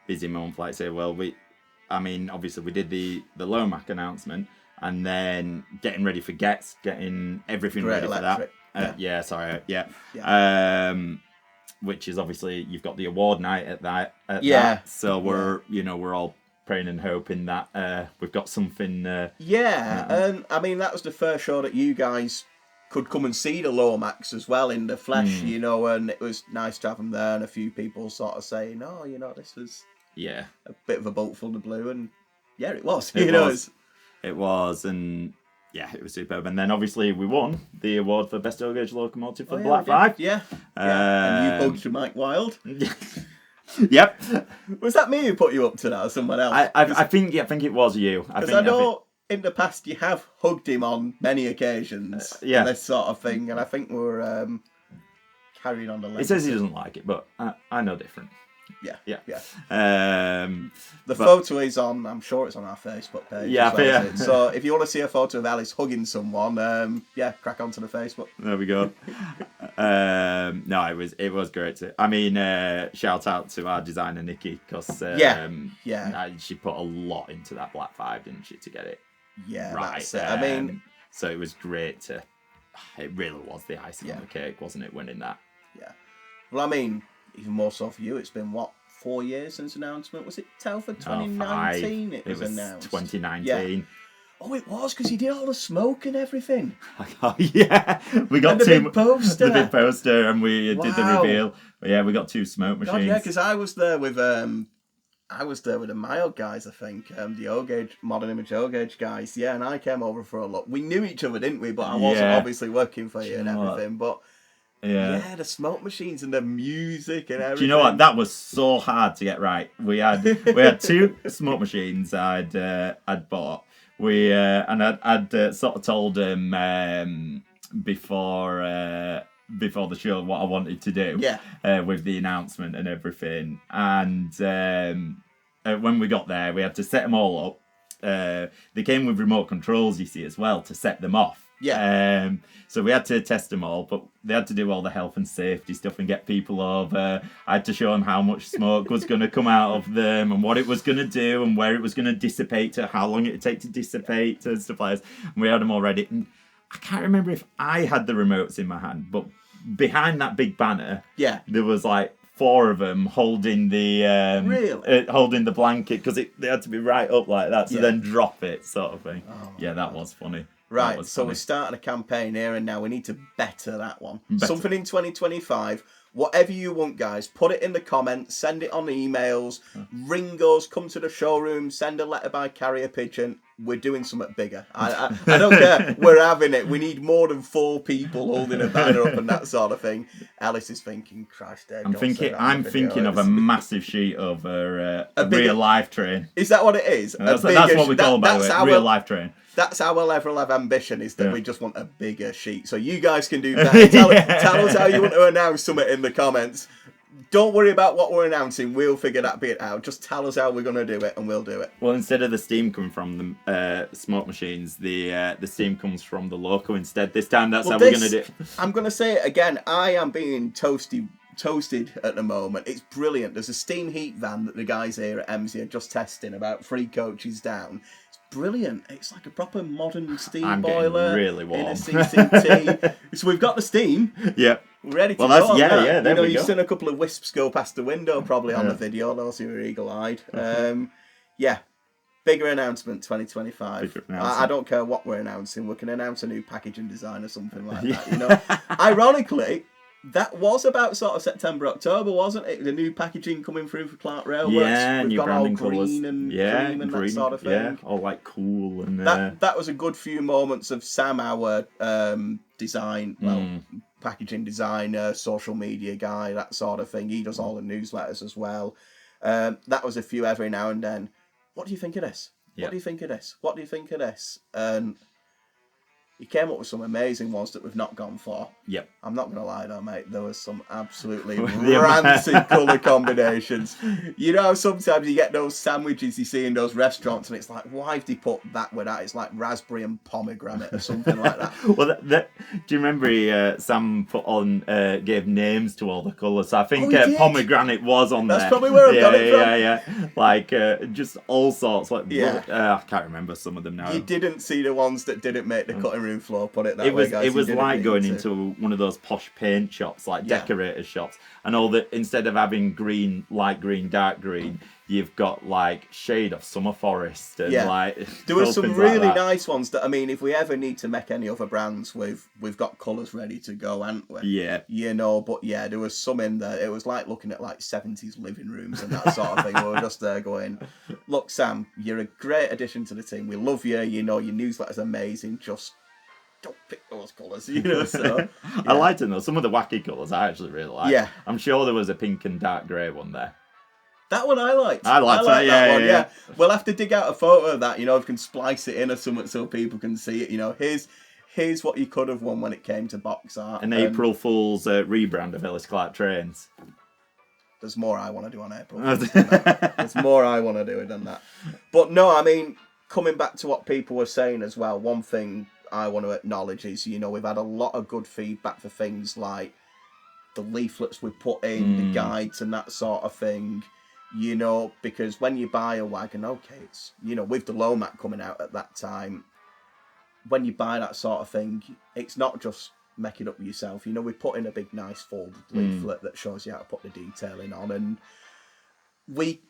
busy month. Like I say, obviously we did the Lowmax announcement, and then getting ready for getting everything ready for that. Which is obviously you've got the award night at that. So we're all praying and hoping that we've got something. And I mean that was the first show that you guys could come and see the Lowmax as well in the flesh, and it was nice to have them there, and a few people sort of saying, this was a bit of a bolt from the blue, and yeah, it was. It was, and yeah, it was superb. And then obviously we won the award for Best Oil Gauge Locomotive for Black 5. Yeah. And you bugged Mike Wild. Yep. Was that me who put you up to that, or someone else? I think it was you. Because I know in the past you have hugged him on many occasions. This sort of thing, and I think we're carrying on the legacy. He says he doesn't like it, but I know different. Yeah. The photo is on. I'm sure it's on our Facebook page. Yeah. So if you want to see a photo of Alice hugging someone, crack onto the Facebook. There we go. No, it was great. Shout out to our designer Nikki, because she put a lot into that Black 5, didn't she, to get it right. That's it. So it was great to. It really was the icing on the cake, wasn't it? Winning that. Yeah. Well, even more so for you, it's been 4 years since announcement? Was it Telford 2019? It was announced 2019. Yeah. Oh, it was, because you did all the smoke and everything. Oh yeah, we got the big poster, and we did the reveal. Yeah, we got 2 smoke machines. God, yeah, because I was there with the mild guys, I think, the O-Gauge, Modern Image O-Gauge guys. Yeah, and I came over for a look. We knew each other, didn't we? But I wasn't obviously working for you and everything. But yeah, the smoke machines and the music and everything. Do you know what? That was so hard to get right. We had 2 smoke machines I'd bought. I'd sort of told him before the show what I wanted to do. With the announcement and everything. And when we got there, we had to set them all up. They came with remote controls, you see, as well, to set them off. So we had to test them all, but they had to do all the health and safety stuff and get people over. I had to show them how much smoke was going to come out of them and what it was going to do and where it was going to dissipate to, how long it would take to dissipate and stuff like this. And we had them all ready. And I can't remember if I had the remotes in my hand, but behind that big banner, there was like 4 of them holding the holding the blanket, because they had to be right up like that, so then drop it, sort of thing. That was funny. Right, so we're starting a campaign here, and now we need to better that one. Something in 2025. Whatever you want, guys, put it in the comments, send it on emails, ring us, come to the showroom, send a letter by carrier pigeon. We're doing something bigger. I don't care. We're having it. We need more than 4 people holding a banner up and that sort of thing. Alice is thinking, Christ, Dave, I'm thinking of a massive sheet of a real life train. Is that what it is? That's what we call, by the way, real life train. That's our level of ambition, is that we just want a bigger sheet. So you guys can do that. Tell us how you want to announce something in the comments. Don't worry about what we're announcing. We'll figure that bit out. Just tell us how we're going to do it, and we'll do it. Well, instead of the steam coming from the smoke machines, the steam comes from the loco instead. This time, that's how we're going to do it. I'm going to say it again. I am being toasted at the moment. It's brilliant. There's a steam heat van that the guys here at MZ are just testing, about 3 coaches down. Brilliant. It's like a proper modern steam boiler really warm. In a CCT. So we've got the steam. Yeah. We're ready to go. There we go. You've seen a couple of wisps go past the window probably on the video, those who are eagle-eyed. Bigger announcement 2025. Bigger announcement. I don't care what we're announcing. We can announce a new packaging design or something like that. You know, ironically, that was about sort of September, October, wasn't it? The new packaging coming through for Clark Railworks. Yeah, we've new got branding all green colours. and cream and that sort of thing. Yeah, all like cool and that was a good few moments of Sam, our design, packaging designer, social media guy, that sort of thing. He does all the newsletters as well. That was a few every now and then. What do you think of this? Yeah. What do you think of this? What do you think of this? And he came up with some amazing ones that we've not gone for. Yep. I'm not going to lie though, mate. There was some absolutely rancid colour combinations. You know, sometimes you get those sandwiches you see in those restaurants and it's like, why have they put that with that? It's like raspberry and pomegranate or something like that. Well, do you remember Sam put on, gave names to all the colours? So I think pomegranate was on there. That's probably where I got it from. Yeah. Like, just all sorts. Like, I can't remember some of them now. You didn't see the ones that didn't make the cutting room floor, put it that way, guys. It was like going into one of those posh paint shops, like decorator shops, and all that. Instead of having green, light green, dark green, you've got like shade of summer forest and like. There were some really nice ones that, I mean, if we ever need to make any other brands, we've got colours ready to go, haven't we? Yeah. You know, but yeah, there was some in there. It was like looking at like 70s living rooms and that sort of thing. We were just there going, look, Sam, you're a great addition to the team. We love you. You know, your newsletter's amazing. Just don't pick those colours, you know. So I liked them though. Some of the wacky colours I actually really liked. Yeah. I'm sure there was a pink and dark grey one there. That one I liked. I liked that, yeah. We'll have to dig out a photo of that, you know, if we can splice it in or something so people can see it, you know. Here's what you could have won when it came to box art. An April Fool's rebrand of Ellis Clark Trains. There's more I want to do on April Fool's than that. There's more I want to do than that. But no, I mean, coming back to what people were saying as well, one thing I want to acknowledge is, you know, we've had a lot of good feedback for things like the leaflets we put in, the guides and that sort of thing, you know, because when you buy a wagon, okay, it's, you know, with the Lowmax coming out at that time, when you buy that sort of thing, it's not just make it up yourself. You know, we put in a big, nice folded leaflet that shows you how to put the detailing on, and we,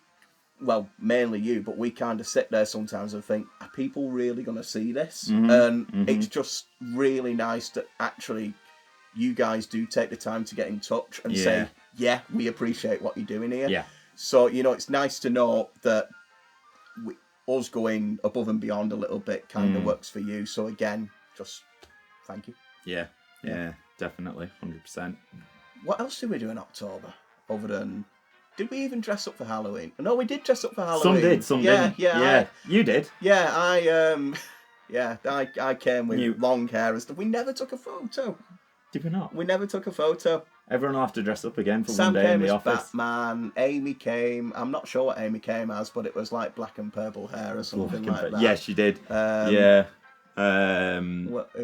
well, mainly you, but we kind of sit there sometimes and think, are people really going to see this? And it's just really nice that actually you guys do take the time to get in touch and say, yeah, we appreciate what you're doing here. Yeah. So, you know, it's nice to know that us going above and beyond a little bit kind of works for you. So again, just thank you. Yeah, definitely, 100%. What else did we do in October other than... Did we even dress up for Halloween? No, we did dress up for Halloween. Some did, some didn't. Yeah, you did. Yeah, I came with long hair and stuff. We never took a photo. Did we not? We never took a photo. Everyone will have to dress up again for Sam one day in the came office. as Batman. Amy came. I'm not sure what Amy came as, but it was like black and purple hair or something like that. Yeah, she did. Who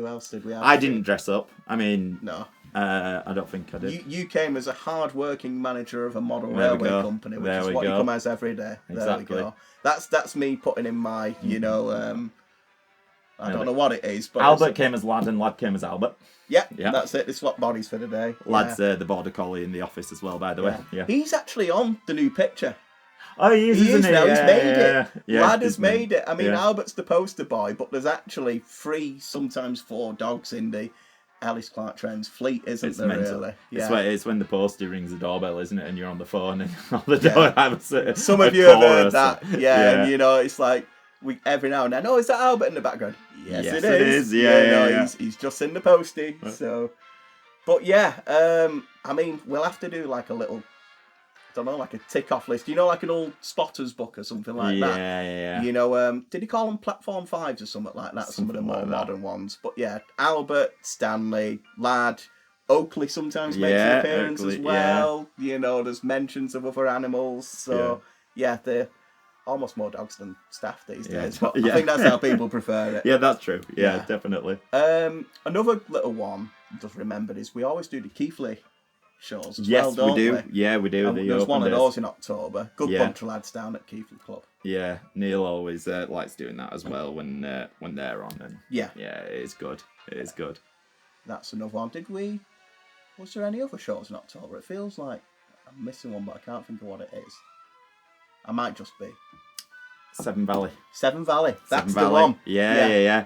else did we have? I didn't dress up. I mean, no. I don't think I did. You came as a hard-working manager of a model railway company, which is what you come as every day. Exactly. There we go. That's me putting in my, you know, I don't know what it is, but Albert came as Lad and Lad came as Albert. Yeah, that's it. They swapped bodies for the day. Lad's the border collie in the office as well, by the way. Yeah. He's actually on the new picture. Oh, he is, isn't he? Now. He's made it. Yeah, Lad has made it. I mean, Albert's the poster boy, but there's actually 3, sometimes 4 dogs in the Ellis Clark Trains fleet, isn't there, mental. Really? Yeah. It's when the postie rings the doorbell, isn't it? And you're on the phone and on the door has some of you have heard that. Yeah, and you know, it's like, we every now and then, is that Albert in the background? Yes, it is. Yeah. He's just in the postie. Right. So, but I mean, we'll have to do like a little, I don't know, like a tick off list. You know, like an old spotter's book or something like that. Yeah. You know, did he call them platform 5s or something like that? Some of the more modern ones. But yeah, Albert, Stanley, Lad, Oakley sometimes makes an appearance as well. Yeah. You know, there's mentions of other animals. So they're almost more dogs than staff these days, but I think that's how people prefer it. Yeah, that's true. Yeah, definitely. Another little one I just remembered is we always do the Keighley shows as well, don't we? Yes, we do. Yeah, we do. There's one of those in October. Good bunch of lads down at Keighley Club. Yeah, Neil always likes doing that as well when they're on. And yeah, it is good. It is good. That's another one. Was there any other shows in October? It feels like I'm missing one, but I can't think of what it is. I might just be. Seven Valley. Seven Valley. That's Seven Valley. the one. Yeah.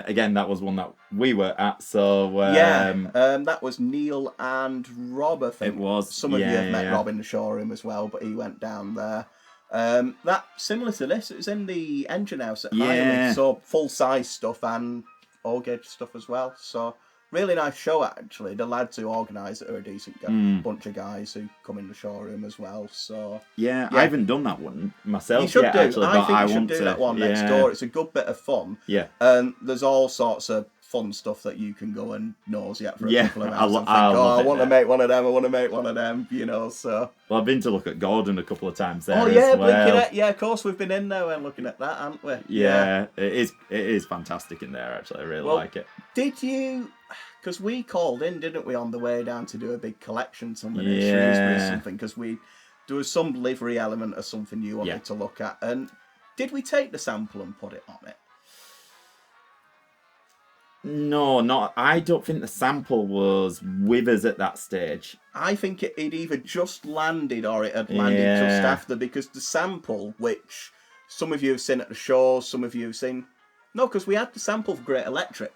Again, that was one that we were at. So that was Neil and Rob, I think. It was. Some of you have met Rob in the showroom as well, but he went down there. That similar to this, it was in the engine house at Highland, so full size stuff and all gauge stuff as well. So really nice show actually. The lads who organise it are a decent bunch of guys who come in the showroom as well. So I haven't done that one myself. You should yet, do. Actually, I but think I you should want do to. that one next door. It's a good bit of fun. Yeah. And there's all sorts of fun stuff that you can go and nose at for a couple of hours. I want to make one of them. I want to make one of them. You know. So. Well, I've been to look at Gordon a couple of times there. Oh yeah, as well. Of course we've been in there and looking at that, haven't we? Yeah, it is fantastic in there. Actually, I really like it. Did you? Because we called in, didn't we, on the way down to do a big collection something in Shrewsbury or something? Because there was some livery element or something you wanted to look at, and did we take the sample and put it on it? No, I don't think the sample was with us at that stage. I think it either just landed or it had landed just after, because the sample, which some of you have seen at the shows, some of you have seen... No, because we had the sample for Great Electric.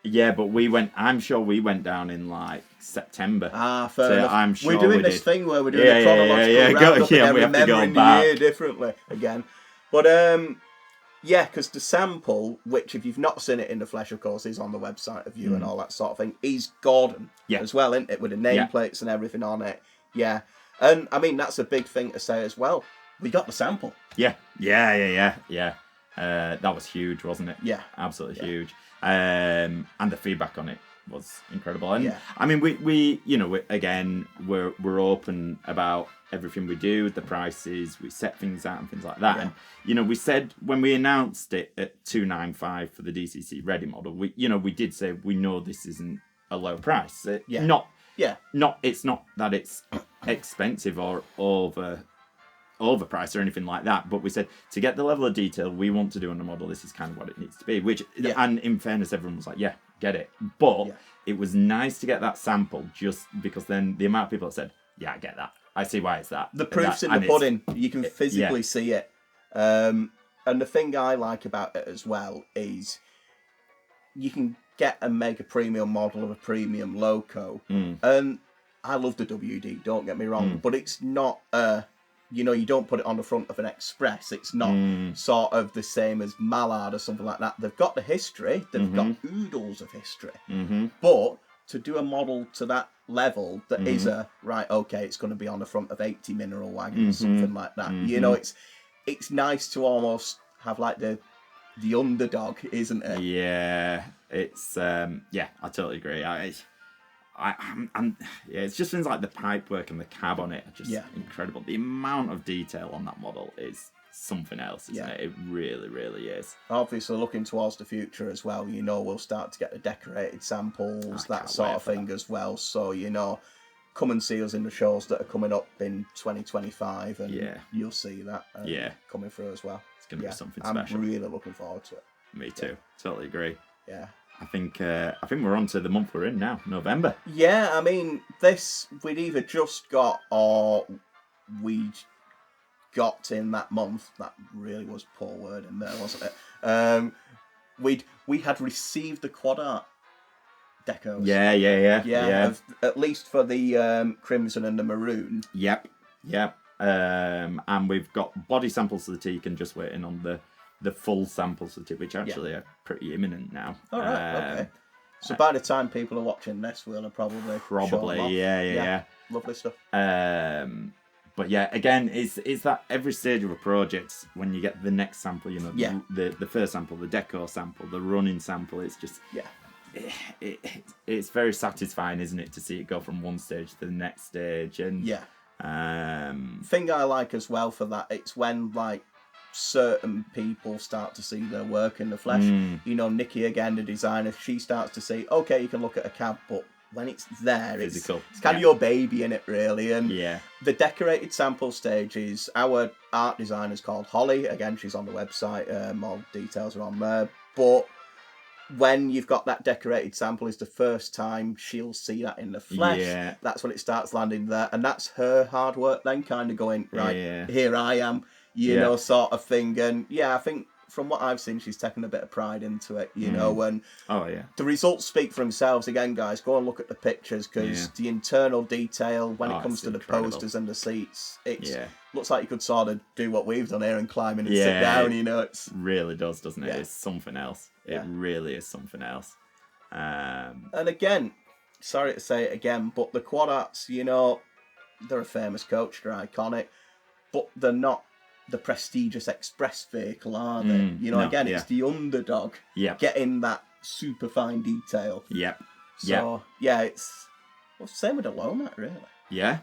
Yeah, but I'm sure we went down in like September. Fair enough. I'm sure we're doing this thing where we're doing a chronological roundup again, remembering the year differently again. But because the sample, which if you've not seen it in the flesh, of course, is on the website of you and all that sort of thing, is Gordon as well, isn't it? With the nameplates and everything on it. Yeah. And I mean, that's a big thing to say as well. We got the sample. Yeah. That was huge, wasn't it? Yeah. Absolutely huge. And the feedback on it was incredible. And I mean, we again, we're open about everything we do, the prices, we set things out and things like that. And we said when we announced it at $295 for the DCC Ready model, we did say we know this isn't a low price. It's not that it's expensive or overpriced or anything like that, but we said to get the level of detail we want to do on the model, this is kind of what it needs to be, which and in fairness everyone was like get it, but it was nice to get that sample, just because then the amount of people that said I get that, I see why it's that, the proof's in the pudding, you can physically see it, and the thing I like about it as well is you can get and make a premium model of a premium loco, and I love the WD, don't get me wrong, but it's not you don't put it on the front of an Express. It's not sort of the same as Mallard or something like that. They've got the history. They've got oodles of history. But to do a model to that level that is it's going to be on the front of 80 Mineral Wagon or something like that. It's nice to almost have like the underdog, isn't it? Yeah, it's I totally agree. It's just things like the pipework and the cab on it are just incredible. The amount of detail on that model is something else, isn't it? It really, really is. Obviously, looking towards the future as well, we'll start to get the decorated samples, that sort of thing as well. So, come and see us in the shows that are coming up in 2025, and you'll see that coming through as well. It's going to be something special. I'm really looking forward to it. Me too. Totally agree. Yeah. I think we're on to the month we're in now, November. Yeah, I mean, this we'd either just got or we got in that month. That really was poor word in there, wasn't it? We had received the quad art decos. Yeah. At least for the crimson and the maroon. Yep. And we've got body samples of the teak and just waiting on the full samples of it, which actually are pretty imminent now. All right, okay. So by the time people are watching this, we'll have probably yeah. Lovely stuff. But again, it's that every stage of a project when you get the next sample, the first sample, the decor sample, the running sample, it's just it's very satisfying, isn't it, to see it go from one stage to the next stage, and thing I like as well for that, it's when like certain people start to see their work in the flesh. Nikki, again, the designer, she starts to say, okay, you can look at a cab, but when it's there, physical. It's kind of your baby in it, really. And yeah. The decorated sample stage is our art designer's called Holly. Again, she's on the website. All details are on there. But when you've got that decorated sample, is the first time she'll see that in the flesh. Yeah. That's when it starts landing there. And that's her hard work then, kind of going, right, here I am. you know, sort of thing. And yeah, I think from what I've seen, she's taken a bit of pride into it, you know, and the results speak for themselves. Again, guys, go and look at the pictures, because the internal detail when it comes to the posters and the seats, it looks like you could sort of do what we've done here and climb in and sit down, you know. It's really does, doesn't it? It's something else. It really is something else. And again, sorry to say it again, but the Quad Arts, you know, they're a famous coach, they're iconic, but they're not the prestigious express vehicle, are they? You know, it's the underdog getting that super fine detail. So, it's same with the Lowmax, really. Yeah.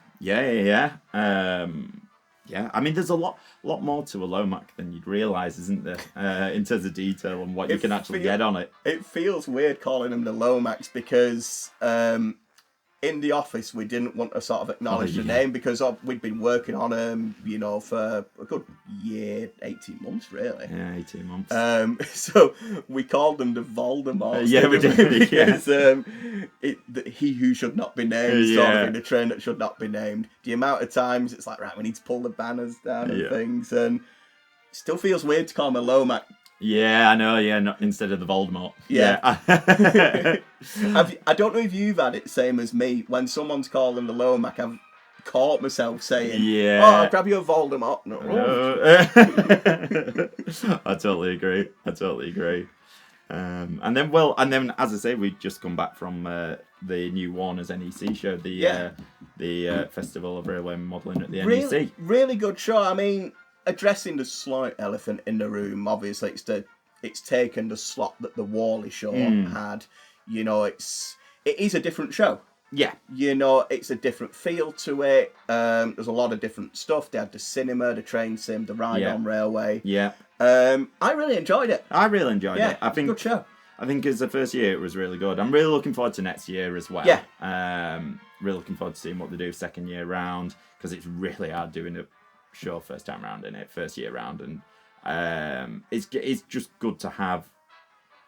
I mean, there's a lot more to a Lowmax than you'd realise, isn't there? In terms of detail and what you can actually get on it. It feels weird calling them the Lowmax, because in the office we didn't want to sort of acknowledge the name, because we'd been working on them, you know, for a good year, 18 months, really. Yeah, 18 months. So we called them the Voldemorts. We did. Because he who should not be named, sort of in the train that should not be named. The amount of times it's like, right, we need to pull the banners down and things, and it still feels weird to call them a Lowmax. Yeah, I know, not instead of the Voldemort. Yeah. I don't know if you've had it same as me. When someone's calling the Lowmax, I've caught myself saying, I'll grab you a Voldemort. No. I totally agree. And then, as I say, we've just come back from the new Warner's NEC show, the Festival of Railway Modelling at the NEC. Really good show. I mean, addressing the slight elephant in the room, obviously it's taken the slot that the Wally show had. You know, it is a different show. Yeah. You know, it's a different feel to it. There's a lot of different stuff. They had the cinema, the train sim, the ride on railway. Yeah. I really enjoyed it. I really enjoyed it. I think it's a good show. I think as the first year it was really good. I'm really looking forward to next year as well. Yeah. Really looking forward to seeing what they do second year round, because it's really hard doing a show first time round, in it, first year round, and it's just good to have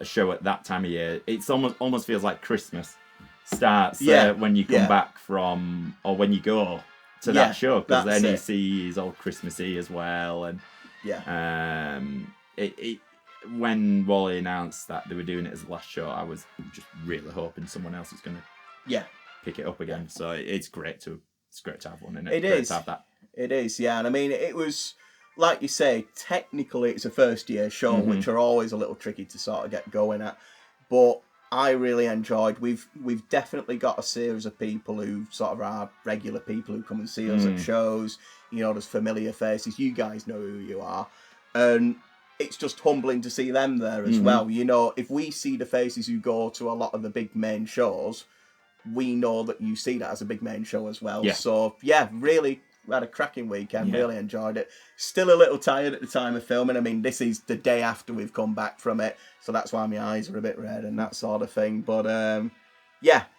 a show at that time of year. It's almost feels like Christmas starts when you come back from, or when you go to that show, because the NEC is all Christmassy as well, and when Wally announced that they were doing it as the last show, I was just really hoping someone else was going to pick it up again. So it's great to have one, and it's great to have that. It is, yeah. And I mean, it was, like you say, technically it's a first year show, which are always a little tricky to sort of get going at. But I really enjoyed. We've definitely got a series of people who sort of are regular people who come and see us at shows. You know, there's familiar faces. You guys know who you are. And it's just humbling to see them there as well. You know, if we see the faces who go to a lot of the big main shows, we know that you see that as a big main show as well. Yeah. So, really... We had a cracking weekend, really enjoyed it. Still a little tired at the time of filming. I mean, this is the day after we've come back from it, so that's why my eyes are a bit red and that sort of thing. But,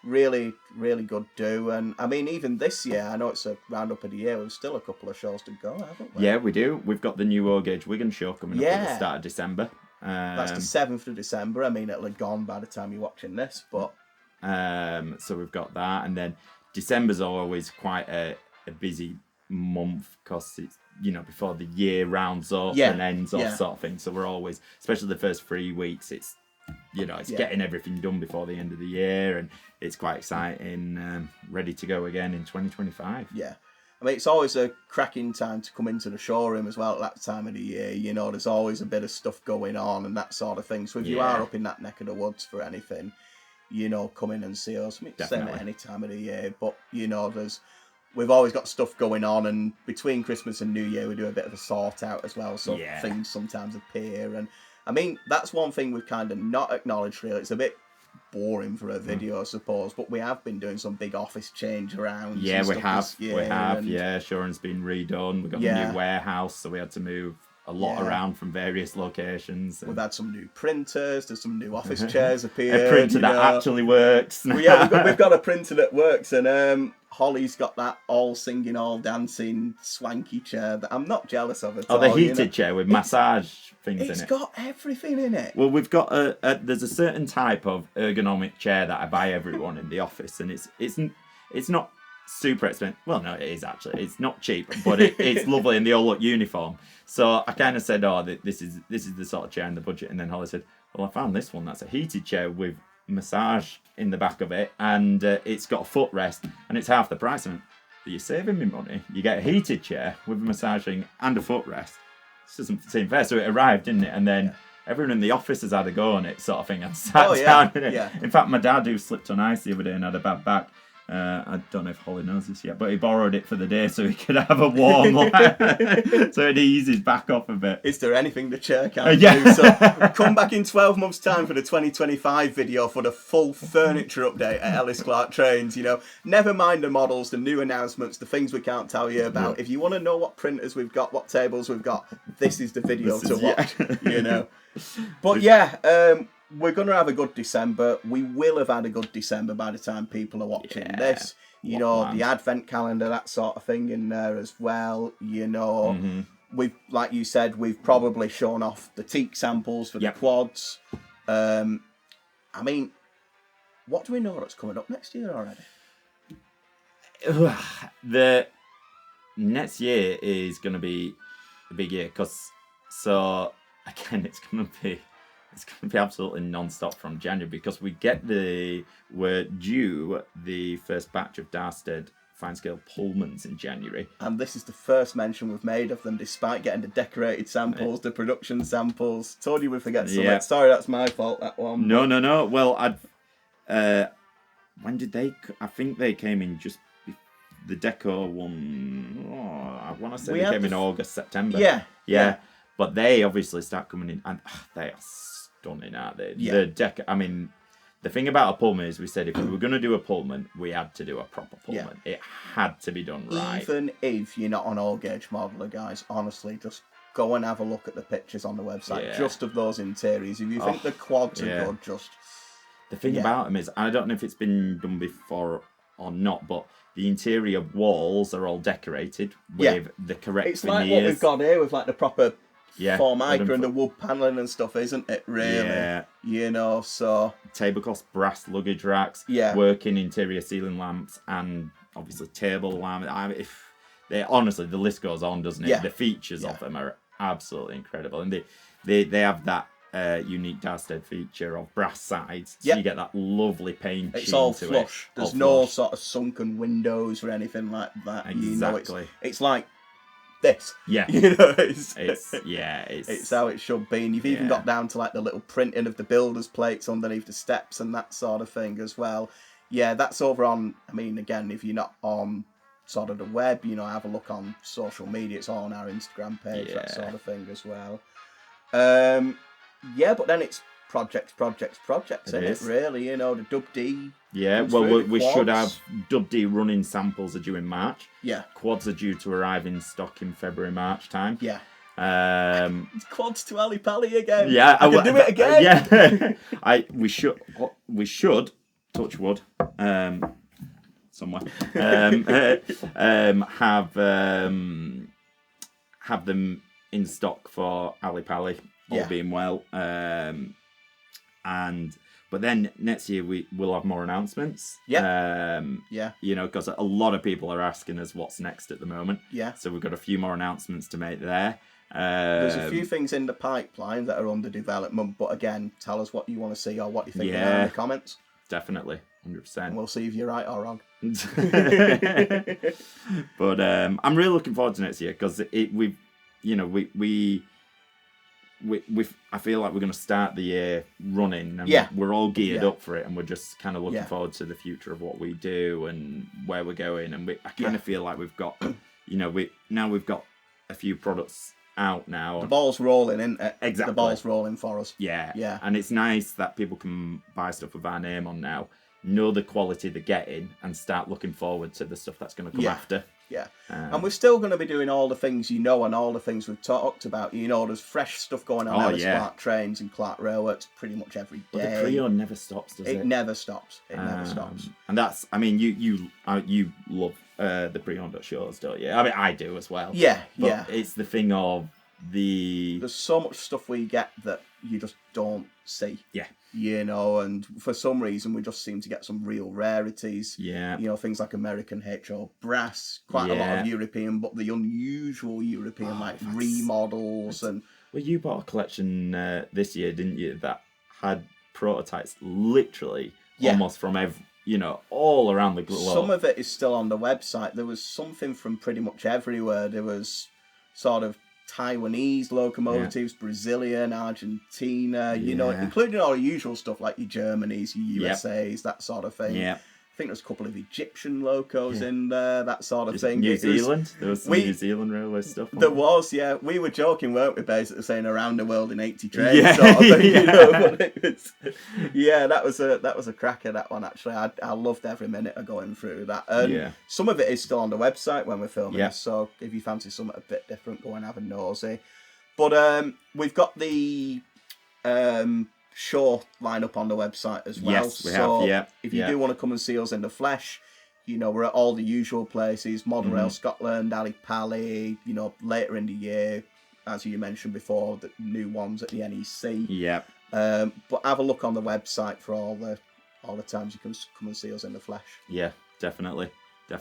really, really good do. And, I mean, even this year, I know it's a roundup of the year, we've still a couple of shows to go, haven't we? Yeah, we do. We've got the new O-Gauge Wigan show coming up at the start of December. That's the 7th of December. I mean, it'll have gone by the time you're watching this, but... So we've got that, and then December's always quite a busy month, because it's, you know, before the year rounds up and ends off, sort of thing. So we're always, especially the first 3 weeks, it's, you know, it's getting everything done before the end of the year, and it's quite exciting, ready to go again in 2025. Yeah. I mean, it's always a cracking time to come into the showroom as well at that time of the year. You know, there's always a bit of stuff going on and that sort of thing. So if you are up in that neck of the woods for anything, you know, come in and see us. I mean, same at any time of the year, but, you know, we've always got stuff going on, and between Christmas and New Year we do a bit of a sort out as well, so things sometimes appear. And I mean, that's one thing we've kind of not acknowledged really. It's a bit boring for a video, I suppose, but we have been doing some big office change around. Yeah, we have. Yeah, Shoreham's been redone. We've got the new warehouse, so we had to move a lot around from various locations. We've had some new printers. There's some new office chairs appeared. A printer that actually works. Well, yeah, we've got a printer that works, and Holly's got that all singing, all dancing, swanky chair that I'm not jealous of at all. Oh, the heated chair with massage things in it. It's got everything in it. Well, we've got there's a certain type of ergonomic chair that I buy everyone in the office, and it's not super expensive. Well, no, it is actually. It's not cheap, but it's lovely, and they all look uniform. So I kind of said, "Oh, this is the sort of chair in the budget." And then Holly said, "Well, I found this one. That's a heated chair with massage in the back of it, and it's got a footrest, and it's half the price." And you're saving me money. You get a heated chair with massaging and a footrest. This doesn't seem fair. So it arrived, didn't it? And then everyone in the office has had a go on it, sort of thing. And sat down in it. Yeah. In fact, my dad, who slipped on ice the other day and had a bad back, I don't know if Holly knows this yet, but he borrowed it for the day so he could have a warm so it eased his back off a bit. Is there anything the chair can't do? So come back in 12 months' time for the 2025 video for the full furniture update at Ellis Clark Trains. You know, never mind the models, the new announcements, the things we can't tell you about. Yeah. If you want to know what printers we've got, what tables we've got, this is the video to watch. You know, but we're going to have a good December. We will have had a good December by the time people are watching this. You know, the advent calendar, that sort of thing in there as well. You know, we've, like you said, we've probably shown off the teak samples for the quads. I mean, what do we know that's coming up next year already? The next year is going to be a big year because, so again, it's going to be absolutely non-stop from January because we're due the first batch of Darstead fine-scale Pullmans in January. And this is the first mention we've made of them, despite getting the decorated samples, the production samples. Told you we'd forget something. Yeah. Sorry, that's my fault, that one. No. Well, when did they... I think they came in just... The Deco one... I want to say they came in August, September. Yeah. But they obviously start coming in, and they are stunning, aren't they? Yeah. The thing about a Pullman is we said if we were going to do a Pullman, we had to do a proper Pullman. Yeah. It had to be done right. Even if you're not an all-gauge modeler, guys, honestly, just go and have a look at the pictures on the website, just of those interiors. If you think the quads are good, just... The thing about them is, I don't know if it's been done before or not, but the interior walls are all decorated with the correct veneers. It's like what we've got here with like the proper... Formica and the wood panelling and stuff, isn't it, really? Yeah. You know, so... Tablecloths, brass luggage racks, working interior ceiling lamps, and obviously table lamps. Honestly, the list goes on, doesn't it? Yeah. The features of them are absolutely incredible. And they have that unique Darstead feature of brass sides. So you get that lovely paint. It's all flush. There's no sort of sunken windows or anything like that. Exactly. You know, it's like this. Yeah. You know, it's how it should be. And you've even got down to like the little printing of the builder's plates underneath the steps and that sort of thing as well. Yeah, that's over on, I mean, again, if you're not on sort of the web, you know, have a look on social media. It's all on our Instagram page, that sort of thing as well. But then it's projects, isn't it, really? You know, the Dub D. Yeah, well, we should have Dub D running samples are due in March. Yeah. Quads are due to arrive in stock in February, March time. Yeah. Quads to Ali Pally again. Yeah. I can do it again. Yeah. We should, touch wood, somewhere, have them in stock for Ali Pally, all being well. But then next year we'll have more announcements. Yeah. You know, because a lot of people are asking us what's next at the moment. Yeah. So we've got a few more announcements to make there. There's a few things in the pipeline that are under development, but again, tell us what you want to see or what you think in the comments. Definitely, 100%. And we'll see if you're right or wrong. But I'm really looking forward to next year because I feel like we're going to start the year running and we're all geared up for it, and we're just kind of looking forward to the future of what we do and where we're going. And I kind of feel like we've got, we've got a few products out now. The ball's rolling, isn't it? Exactly. The ball's rolling for us. Yeah. And it's nice that people can buy stuff with our name on now, know the quality they're getting, and start looking forward to the stuff that's going to come after. Yeah, and we're still going to be doing all the things and all the things we've talked about. You know, there's fresh stuff going on at Clark Trains and Clark Railworks pretty much every day. But the pre-owned never stops, does it? It never stops. It never stops. And that's, I mean, you love the pre-owned at shows, don't you? I mean, I do as well. Yeah, but it's the thing of there's so much stuff we get that you just don't see. Yeah. You know, and for some reason we just seem to get some real rarities. Yeah. You know, things like American HO brass, quite a lot of European, but the unusual European like remodels and. Well, you bought a collection this year, didn't you? That had prototypes literally almost from all around the globe. Some of it is still on the website. There was something from pretty much everywhere. There was sort of Taiwanese locomotives, Brazilian, Argentina, you know, including all the usual stuff like your Germanys, your USAs, that sort of thing. Yeah. I think there's a couple of Egyptian locos in there, that sort of thing. New Zealand? There was some New Zealand railway stuff. There was, yeah. We were joking, weren't we, basically saying around the world in 80 trains sort of thing, you know. But it was, that was a cracker, that one, actually. I loved every minute of going through that. And some of it is still on the website when we're filming this, so if you fancy something a bit different, go and have a nosy. But we've got the show line up on the website as well. Yes, we have. If you do want to come and see us in the flesh, you know, we're at all the usual places, Model Rail Scotland, Ali Pally, you know, later in the year, as you mentioned before, the new ones at the NEC. Yeah. But have a look on the website for all the times you can come and see us in the flesh. Yeah, definitely. It's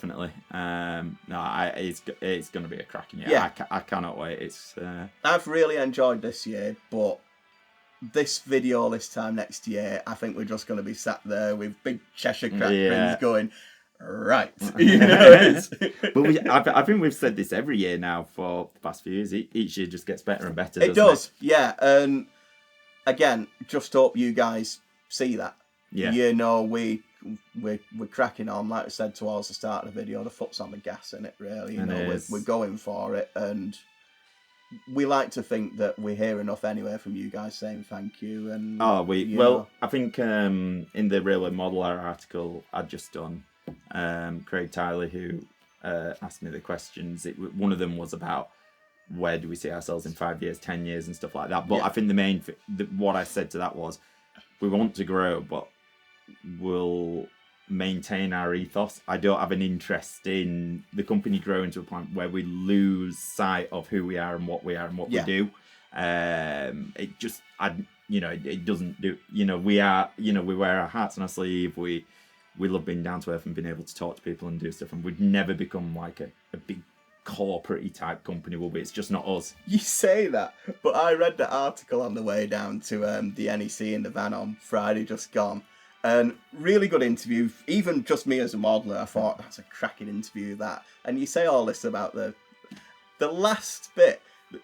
going to be a cracking year. Yeah. I cannot wait. I've really enjoyed this year, but this video this time next year, I think we're just going to be sat there with big Cheshire crack pins going, right. You know, but I think we've said this every year now for the past few years. Each year just gets better and better. It does, yeah. And again, just hope you guys see that. Yeah. You know, we're cracking on. Like I said towards the start of the video, the foot's on the gas in it, really. You know, we're going for it, and we like to think that we hear enough anyway from you guys saying thank you. And I think in the Railway Modeler article I'd just done, Craig Tyler, who asked me the questions, one of them was about where do we see ourselves in 5 years, 10 years and stuff like that. But I think what I said to that was, we want to grow, but we'll maintain our ethos. I don't have an interest in the company growing to a point where we lose sight of who we are and what we are and what we do. It doesn't do. You know, we wear our hearts on our sleeve. We love being down to earth and being able to talk to people and do stuff. And we'd never become like a big corporate type company, will be. It's just not us. You say that, but I read the article on the way down to the NEC in the van on Friday just gone. And really good interview. Even just me as a modeler, I thought that's a cracking interview, that. And you say all this about the last bit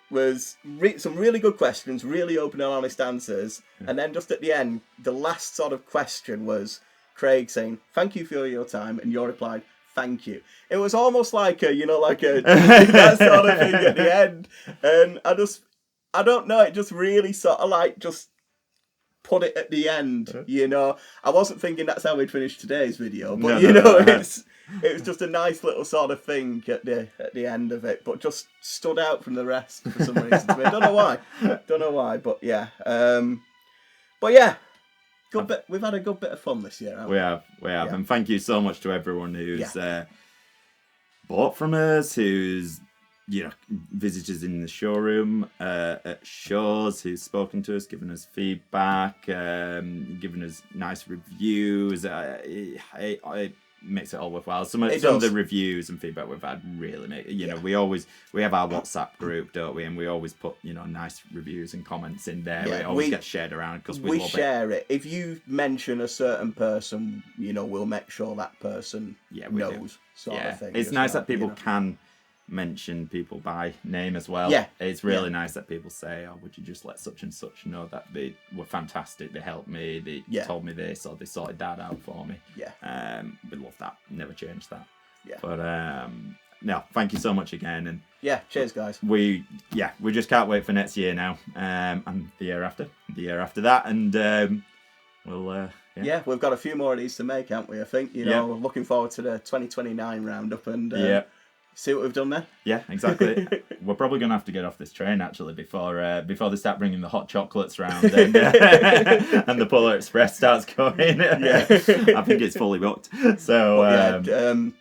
was some really good questions, really open and honest answers. And then just at the end, the last sort of question was Craig saying, "Thank you for your time," and you replied, "Thank you." It was almost like that sort of thing at the end. And I don't know, it just really sort of like just put it at the end, you know. I wasn't thinking that's how we'd finish today's video, but it was just a nice little sort of thing at the end of it, but just stood out from the rest for some reason to me. Don't know why, but yeah. Good bit. We've had a good bit of fun this year, haven't we? We have, and thank you so much to everyone who's bought from us, who's visitors in the showroom, at shows, who's spoken to us, given us feedback, given us nice reviews. It makes it all worthwhile. Some of the reviews and feedback we've had really make we have our WhatsApp group, don't we? And we always put nice reviews and comments in there. It always gets shared around because we love share it. If you mention a certain person, we'll make sure that person knows. Sort of thing. It's nice that people can mention people by name as well. It's really nice that people say, "Oh, would you just let such and such know that they were fantastic, they helped me, they told me this, or they sorted that out for me." We love that. Never change that. But no, thank you so much again, and cheers guys. We just can't wait for next year now, and the year after that, and we'll we've got a few more of these to make, haven't we? I think we're looking forward to the 2029 roundup and see what we've done there. Yeah, exactly. We're probably going to have to get off this train actually before they start bringing the hot chocolates round and, and the Polar Express starts going. I think it's fully booked. So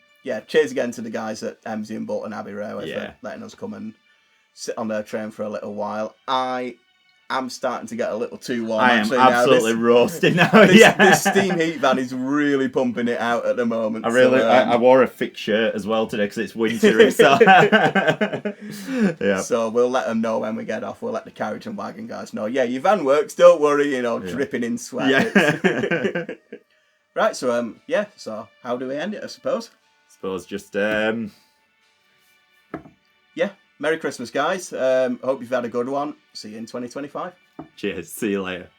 cheers again to the guys at Emsey and Bolton Abbey Railway for letting us come and sit on their train for a little while. I'm starting to get a little too warm. I am absolutely roasting now. This steam heat van is really pumping it out at the moment. I wore a thick shirt as well today because it's wintry. So So we'll let them know when we get off. We'll let the carriage and wagon guys know. Yeah, your van works. Don't worry. Dripping in sweat. Yeah. Right. So So how do we end it? I suppose just Merry Christmas, guys. Hope you've had a good one. See you in 2025. Cheers. See you later.